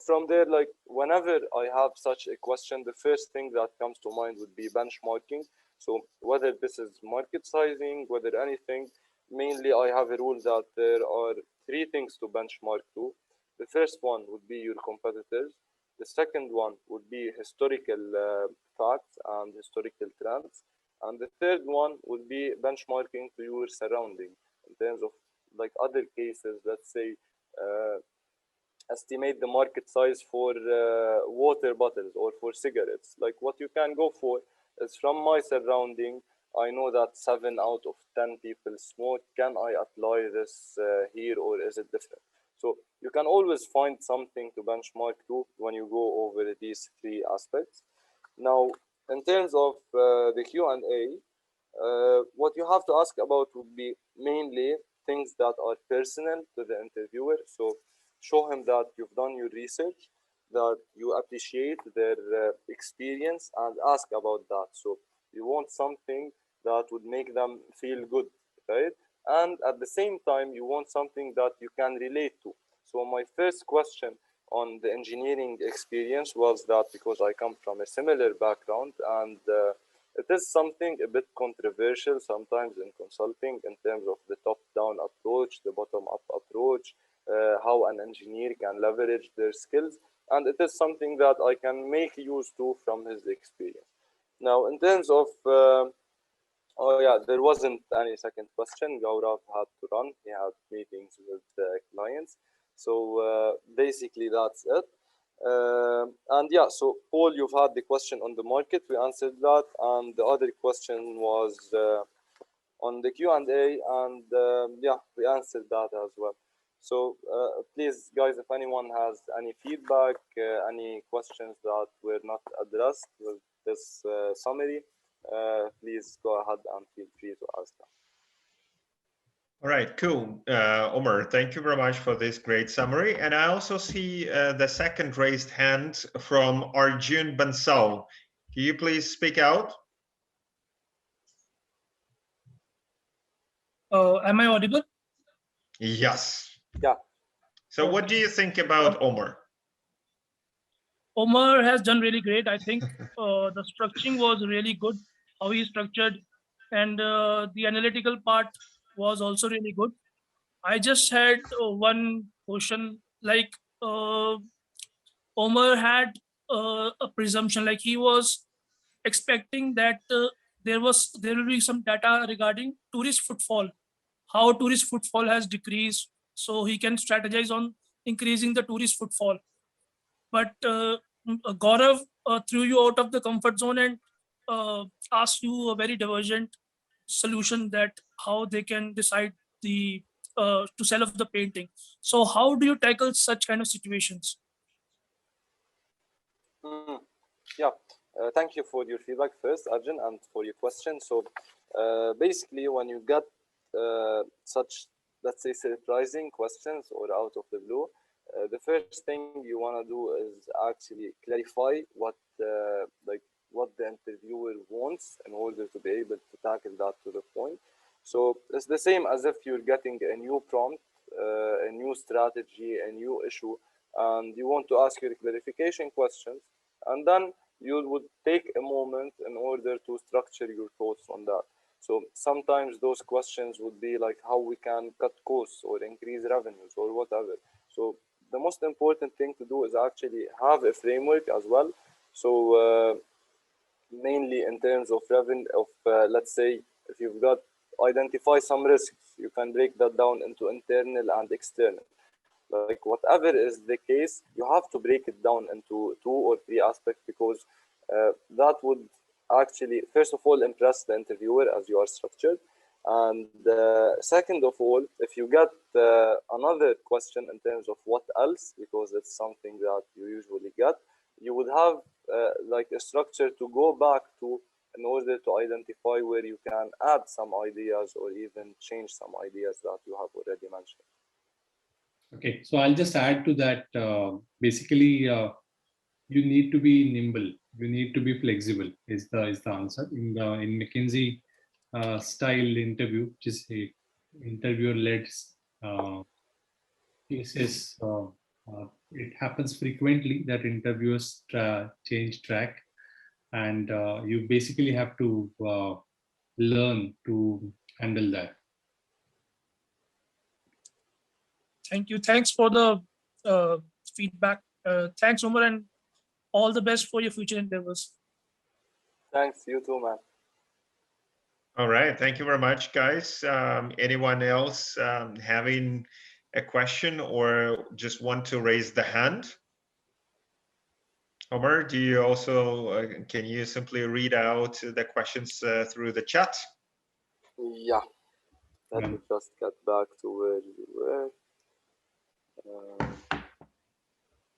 from there, like whenever I have such a question, the first thing that comes to mind would be benchmarking. So whether this is market sizing, whether anything, mainly I have a rule that there are three things to benchmark to. The first one would be your competitors. The second one would be historical facts and historical trends. And the third one would be benchmarking to your surrounding in terms of like other cases, let's say, estimate the market size for water bottles or for cigarettes. Like what you can go for is from my surrounding, I know that 7 out of 10 people smoke. Can I apply this here or is it different? So you can always find something to benchmark to when you go over these three aspects. Now, in terms of the Q&A, what you have to ask about would be mainly things that are personal to the interviewer. So show him that you've done your research, that you appreciate their experience and ask about that. So you want something that would make them feel good, right? And at the same time, you want something that you can relate to. So my first question on the engineering experience was that because I come from a similar background and it is something a bit controversial sometimes in consulting in terms of the top-down approach, the bottom-up approach, how an engineer can leverage their skills. And it is something that I can make use to from his experience. Now, in terms of oh yeah, there wasn't any second question. Gaurav had to run. He had meetings with clients. So basically that's it. And yeah, so Paul, you've had the question on the market. We answered that. And the other question was on the Q&A. And yeah, we answered that as well. So please, guys, if anyone has any feedback, any questions that were not addressed with this summary, please go ahead and feel free to ask them.
All right, cool. Omar, thank you very much for this great summary. And I also see the second raised hand from Arjun Bansal. Can you please speak out?
Am I audible?
Yes.
Yeah.
So what do you think about Omar?
Omar has done really great. I think the structuring was really good, how he structured, and the analytical part was also really good. I just had one question, like Omar had a presumption, like he was expecting that there will be some data regarding tourist footfall, how tourist footfall has decreased, so he can strategize on increasing the tourist footfall. But Gaurav threw you out of the comfort zone and asked you a very divergent solution that how they can decide the to sell off the painting. So how do you tackle such kind of situations?
Yeah, thank you for your feedback first, Arjun, and for your question. So basically, when you get such, let's say, surprising questions or out of the blue, the first thing you want to do is actually clarify what what the interviewer wants in order to be able to tackle that to the point. So it's the same as if you're getting a new prompt, a new strategy, a new issue, and you want to ask your clarification questions, and then you would take a moment in order to structure your thoughts on that. So sometimes those questions would be like how we can cut costs or increase revenues or whatever. So the most important thing to do is actually have a framework as well So mainly in terms of revenue, let's say if you've got identify some risks, you can break that down into internal and external. Like whatever is the case, you have to break it down into 2 or 3 aspects, because that would actually, first of all, impress the interviewer as you are structured. And second of all, if you get another question in terms of what else, because it's something that you usually get, you would have like a structure to go back to in order to identify where you can add some ideas or even change some ideas that you have already mentioned.
Okay, so I'll just add to that. Basically, you need to be nimble. You need to be flexible. Is the answer in McKinsey style interview, which is a interviewer-led cases. It happens frequently that interviewers change track, and you basically have to learn to handle that.
Thank you. Thanks for the feedback. Thanks, Omar, and all the best for your future endeavors.
Thanks, you too, man.
All right, thank you very much, guys. Anyone else having a question or just want to raise the hand? Omar, do you also, can you simply read out the questions through the chat?
Yeah, let me just get back to where you were.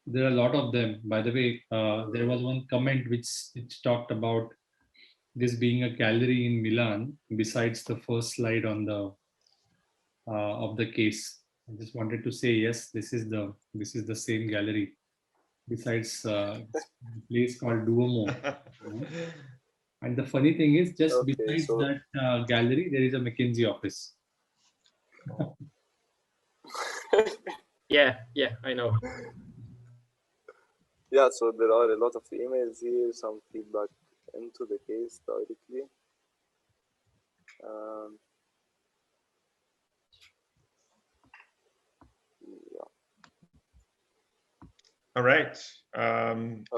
There are a lot of them. By the way, there was one comment which talked about this being a gallery in Milan, besides the first slide on the of the case. I just wanted to say, yes, this is the same gallery. Besides a place called Duomo. And the funny thing is, just besides that gallery, there is a McKinsey office.
Yeah, I know.
Yeah, so there are a lot of emails here, some feedback into the case directly. Yeah.
All right.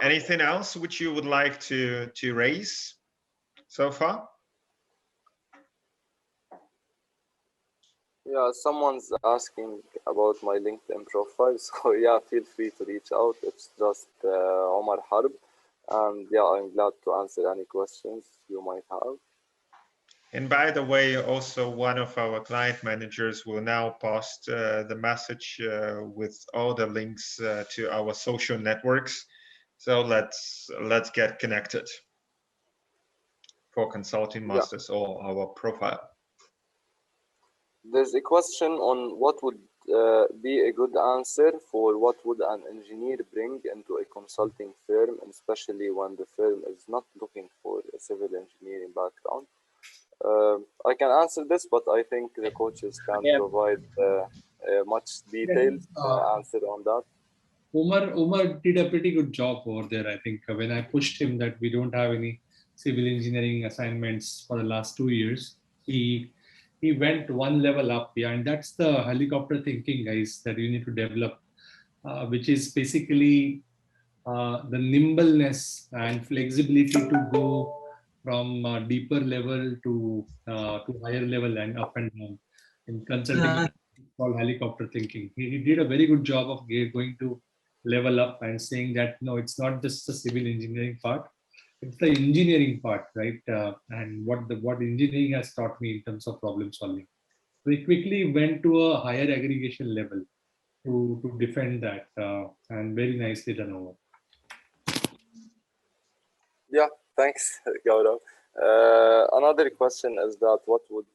Anything else which you would like to raise so far?
Yeah, someone's asking about my LinkedIn profile, so yeah, feel free to reach out. It's just Omar Harb, and yeah, I'm glad to answer any questions you might have.
And by the way, also one of our client managers will now post the message with all the links to our social networks. So let's get connected for consulting masters or our profile.
There's a question on what would be a good answer for what would an engineer bring into a consulting firm, and especially when the firm is not looking for a civil engineering background. I can answer this, but I think the coaches can provide a much detailed answer on that.
Omar did a pretty good job over there. I think when I pushed him that we don't have any civil engineering assignments for the last 2 years, he went one level up. Yeah, and that's the helicopter thinking, guys, that you need to develop, which is basically the nimbleness and flexibility to go from deeper level to higher level and up and down. In consulting, it's called helicopter thinking. He did a very good job of going to level up and saying that, no, it's not just the civil engineering part, it's the engineering part, right? And what engineering has taught me in terms of problem solving. We quickly went to a higher aggregation level to defend that, and very nicely done over.
Yeah, thanks, Gaurav. Another question is that what would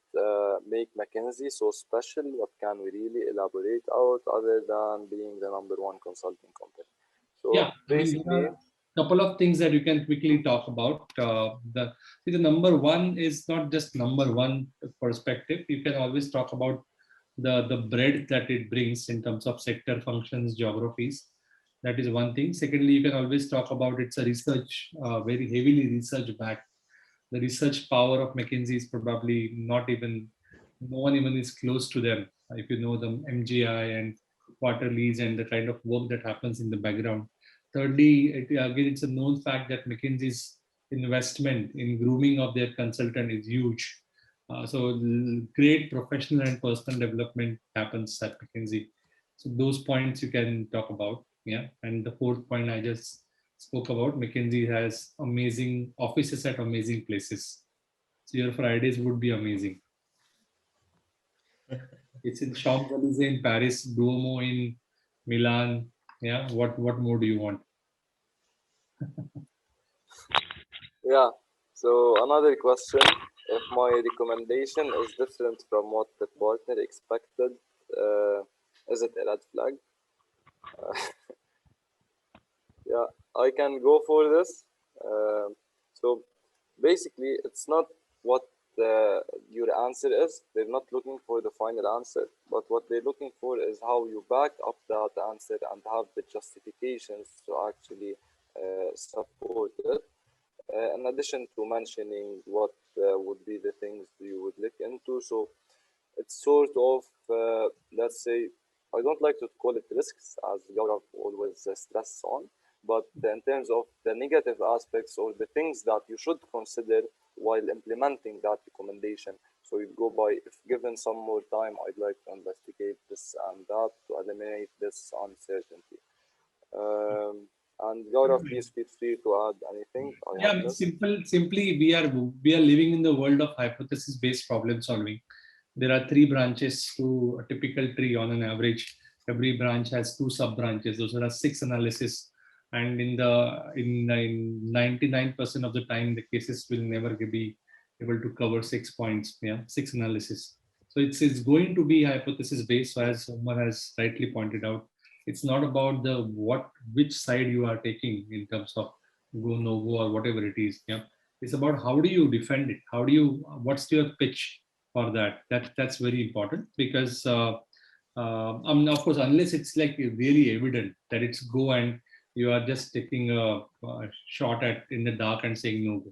make McKinsey so special? What can we really elaborate out other than being the #1 consulting company? So
yeah, basically, a couple of things that you can quickly talk about. The #1 is not just #1 perspective. You can always talk about the breadth that it brings in terms of sector functions, geographies. That is one thing. Secondly, you can always talk about it's a research, very heavily research backed. The research power of McKinsey is probably no one even is close to them. If you know the MGI and quarterlies and the kind of work that happens in the background, Thirdly, again, it's a known fact that McKinsey's investment in grooming of their consultant is huge. So great professional and personal development happens at McKinsey. So those points you can talk about. Yeah. And the fourth point I just spoke about, McKinsey has amazing offices at amazing places. So your Fridays would be amazing. It's in Champs-Élysées in Paris, Duomo in Milan. Yeah. What more do you want?
Yeah. So another question: if my recommendation is different from what the partner expected, is it a red flag? Yeah, I can go for this. So basically, it's not what your answer is. They're not looking for the final answer, but what they're looking for is how you back up that answer and have the justifications to actually support it. In addition to mentioning what would be the things you would look into. So it's sort of, let's say, I don't like to call it risks, as Gaurav always stress on, but in terms of the negative aspects or the things that you should consider while implementing that recommendation. So you go by, if given some more time, I'd like to investigate this and that to eliminate this uncertainty. And Gaurav, please feel free to add anything.
Yeah, simply we are living in the world of hypothesis-based problem solving. There are 3 branches to a typical tree on an average. Every branch has 2 sub-branches. Those are 6 analysis. And in 99% of the time, the cases will never be able to cover 6 points. Yeah, 6 analysis. So it's going to be hypothesis-based. So as Omar has rightly pointed out, it's not about which side you are taking in terms of go, no go, or whatever it is. Yeah, it's about how do you defend it? What's your pitch for that? That's very important, because of course, unless it's like really evident that it's go and you are just taking a shot in the dark and saying no go.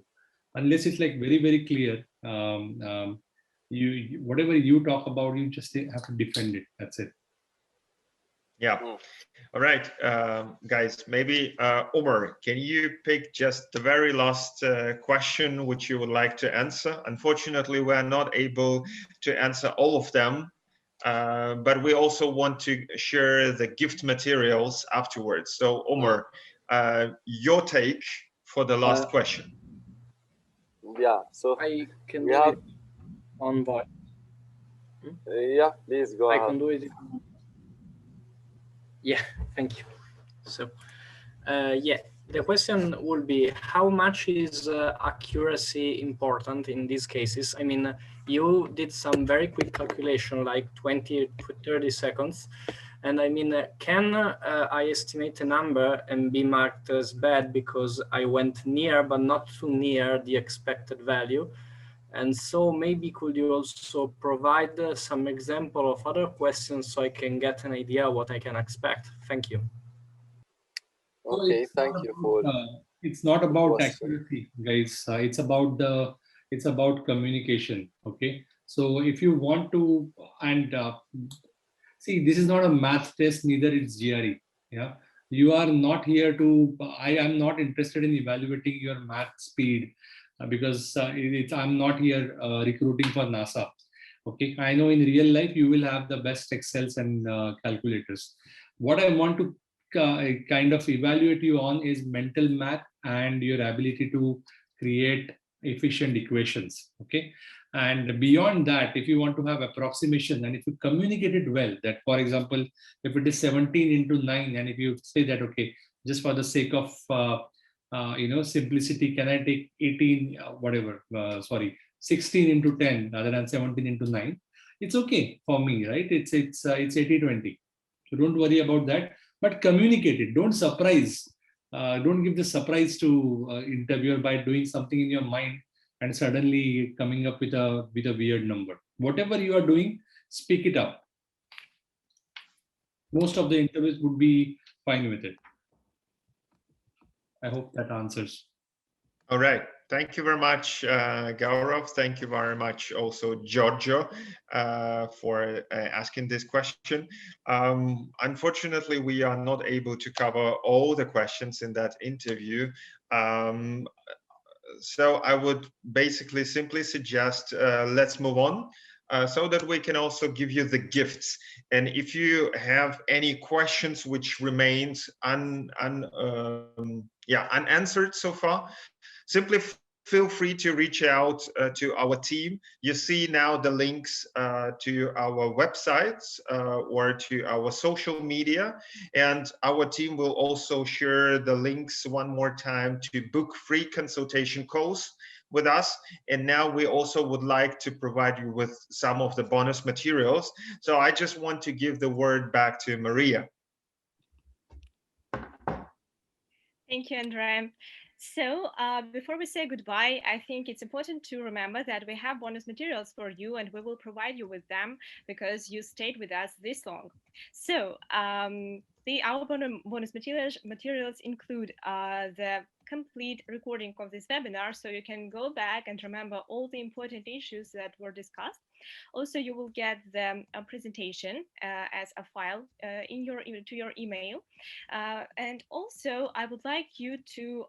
Unless it's like very, very clear, whatever you talk about, you just have to defend it. That's it.
Yeah. All right, guys, maybe Omar, can you pick just the very last question which you would like to answer? Unfortunately, we're not able to answer all of them, but we also want to share the gift materials afterwards. So Omar, your take for the last question.
Yeah, so
I can do it on voice.
Yeah, please go ahead.
I can do it. Yeah, thank you. So, yeah, the question would be, how much is accuracy important in these cases? I mean, you did some very quick calculation, like 20 to 30 seconds. And I mean, can I estimate a number and be marked as bad because I went near, but not too near the expected value? And so maybe could you also provide some example of other questions so I can get an idea what I can expect? Thank you.
Okay, thank you for.
It's not about accuracy, guys. It's about communication. Okay, so if you want to, and see, this is not a math test, neither it's GRE. Yeah, you are not here to. I am not interested in evaluating your math speed. Because I'm not here recruiting for NASA. Okay, I know in real life you will have the best Excels and calculators. What I want to kind of evaluate you on is mental math and your ability to create efficient equations. Okay, and beyond that, if you want to have approximation and if you communicate it well, that for example, if it is 17 into 9, and if you say that, okay, just for the sake of simplicity, can I take 16 into 10 rather than 17 into 9? It's okay for me, right? It's 80-20. So don't worry about that, but communicate it. Don't surprise. Don't give the surprise to interviewer by doing something in your mind and suddenly coming up with a weird number. Whatever you are doing, speak it up. Most of the interviews would be fine with it. I hope that answers.
All right. Thank you very much, Gaurav. Thank you very much also, Giorgio, for asking this question. Unfortunately, we are not able to cover all the questions in that interview. So I would basically simply suggest let's move on so that we can also give you the gifts. And if you have any questions which remains unanswered so far, simply feel free to reach out to our team. You see now the links to our websites or to our social media, and our team will also share the links one more time to book free consultation calls with us. And now we also would like to provide you with some of the bonus materials. So I just want to give the word back to Maria.
Thank you, André. So before we say goodbye, I think it's important to remember that we have bonus materials for you, and we will provide you with them because you stayed with us this long. So our bonus materials include the complete recording of this webinar, so you can go back and remember all the important issues that were discussed. Also, you will get the presentation as a file to your email. And also, I would like you to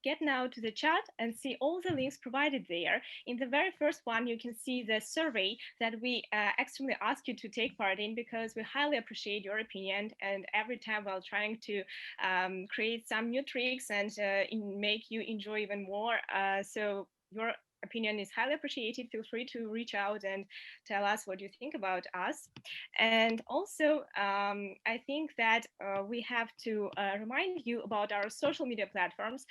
get now to the chat and see all the links provided there. In the very first one, you can see the survey that we extremely ask you to take part in, because we highly appreciate your opinion. And every time while trying to create some new tricks and make you enjoy even more. So your opinion is highly appreciated. Feel free to reach out and tell us what you think about us. And also, I think that we have to remind you about our social media platforms.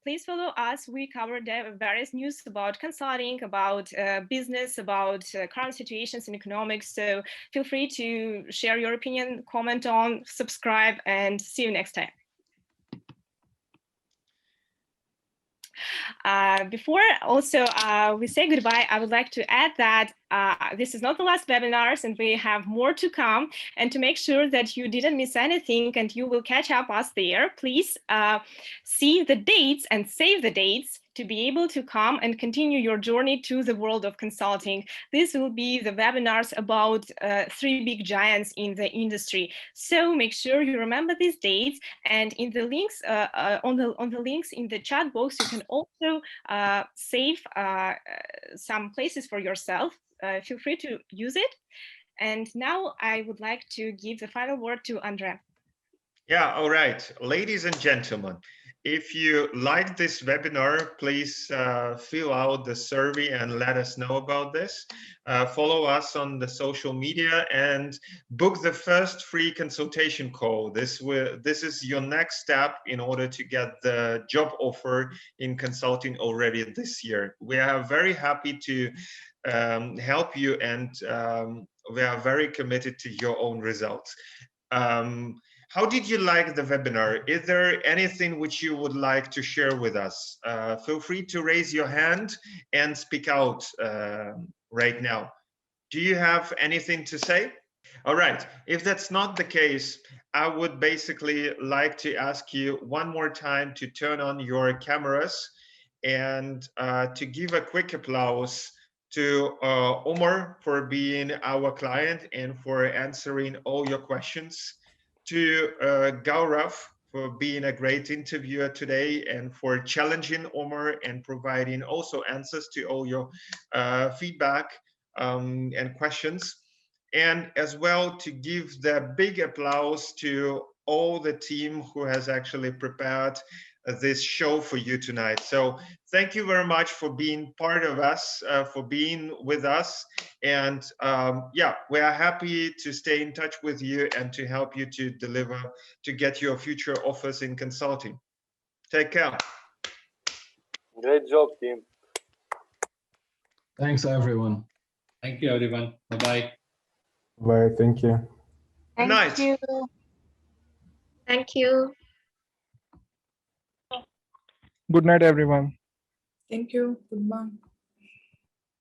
Please follow us. We cover the various news about consulting, about business, about current situations in economics. So feel free to share your opinion, comment on, subscribe, and see you next time. Before also we say goodbye, I would like to add that this is not the last webinars, and we have more to come. And to make sure that you didn't miss anything and you will catch up us there, please see the dates and save the dates to be able to come and continue your journey to the world of consulting. This will be the webinars about 3 big giants in the industry. So make sure you remember these dates, and in the links on the links in the chat box, you can also save some places for yourself. Feel free to use it. And now I would like to give the final word to André.
Yeah, all right. Ladies and gentlemen, if you like this webinar, please fill out the survey and let us know about this. Follow us on the social media and book the first free consultation call. This is your next step in order to get the job offer in consulting already this year. We are very happy to help you, and we are very committed to your own results. How did you like the webinar? Is there anything which you would like to share with us? Feel free to raise your hand and speak out right now. Do you have anything to say? All right, if that's not the case, I would basically like to ask you one more time to turn on your cameras and to give a quick applause to Omar for being our client and for answering all your questions, to Gaurav for being a great interviewer today and for challenging Omar and providing also answers to all your feedback and questions. And as well to give the big applause to all the team who has actually prepared this show for you tonight. So thank you very much for being part of us, for being with us. And yeah, we are happy to stay in touch with you and to help you to deliver, to get your future offers in consulting. Take care.
Great job, team.
Thanks, everyone.
Thank you, everyone. Bye-bye.
Bye. Thank you.
Good night.
Thank you. Thank you.
Good night, everyone.
Thank you. Goodbye.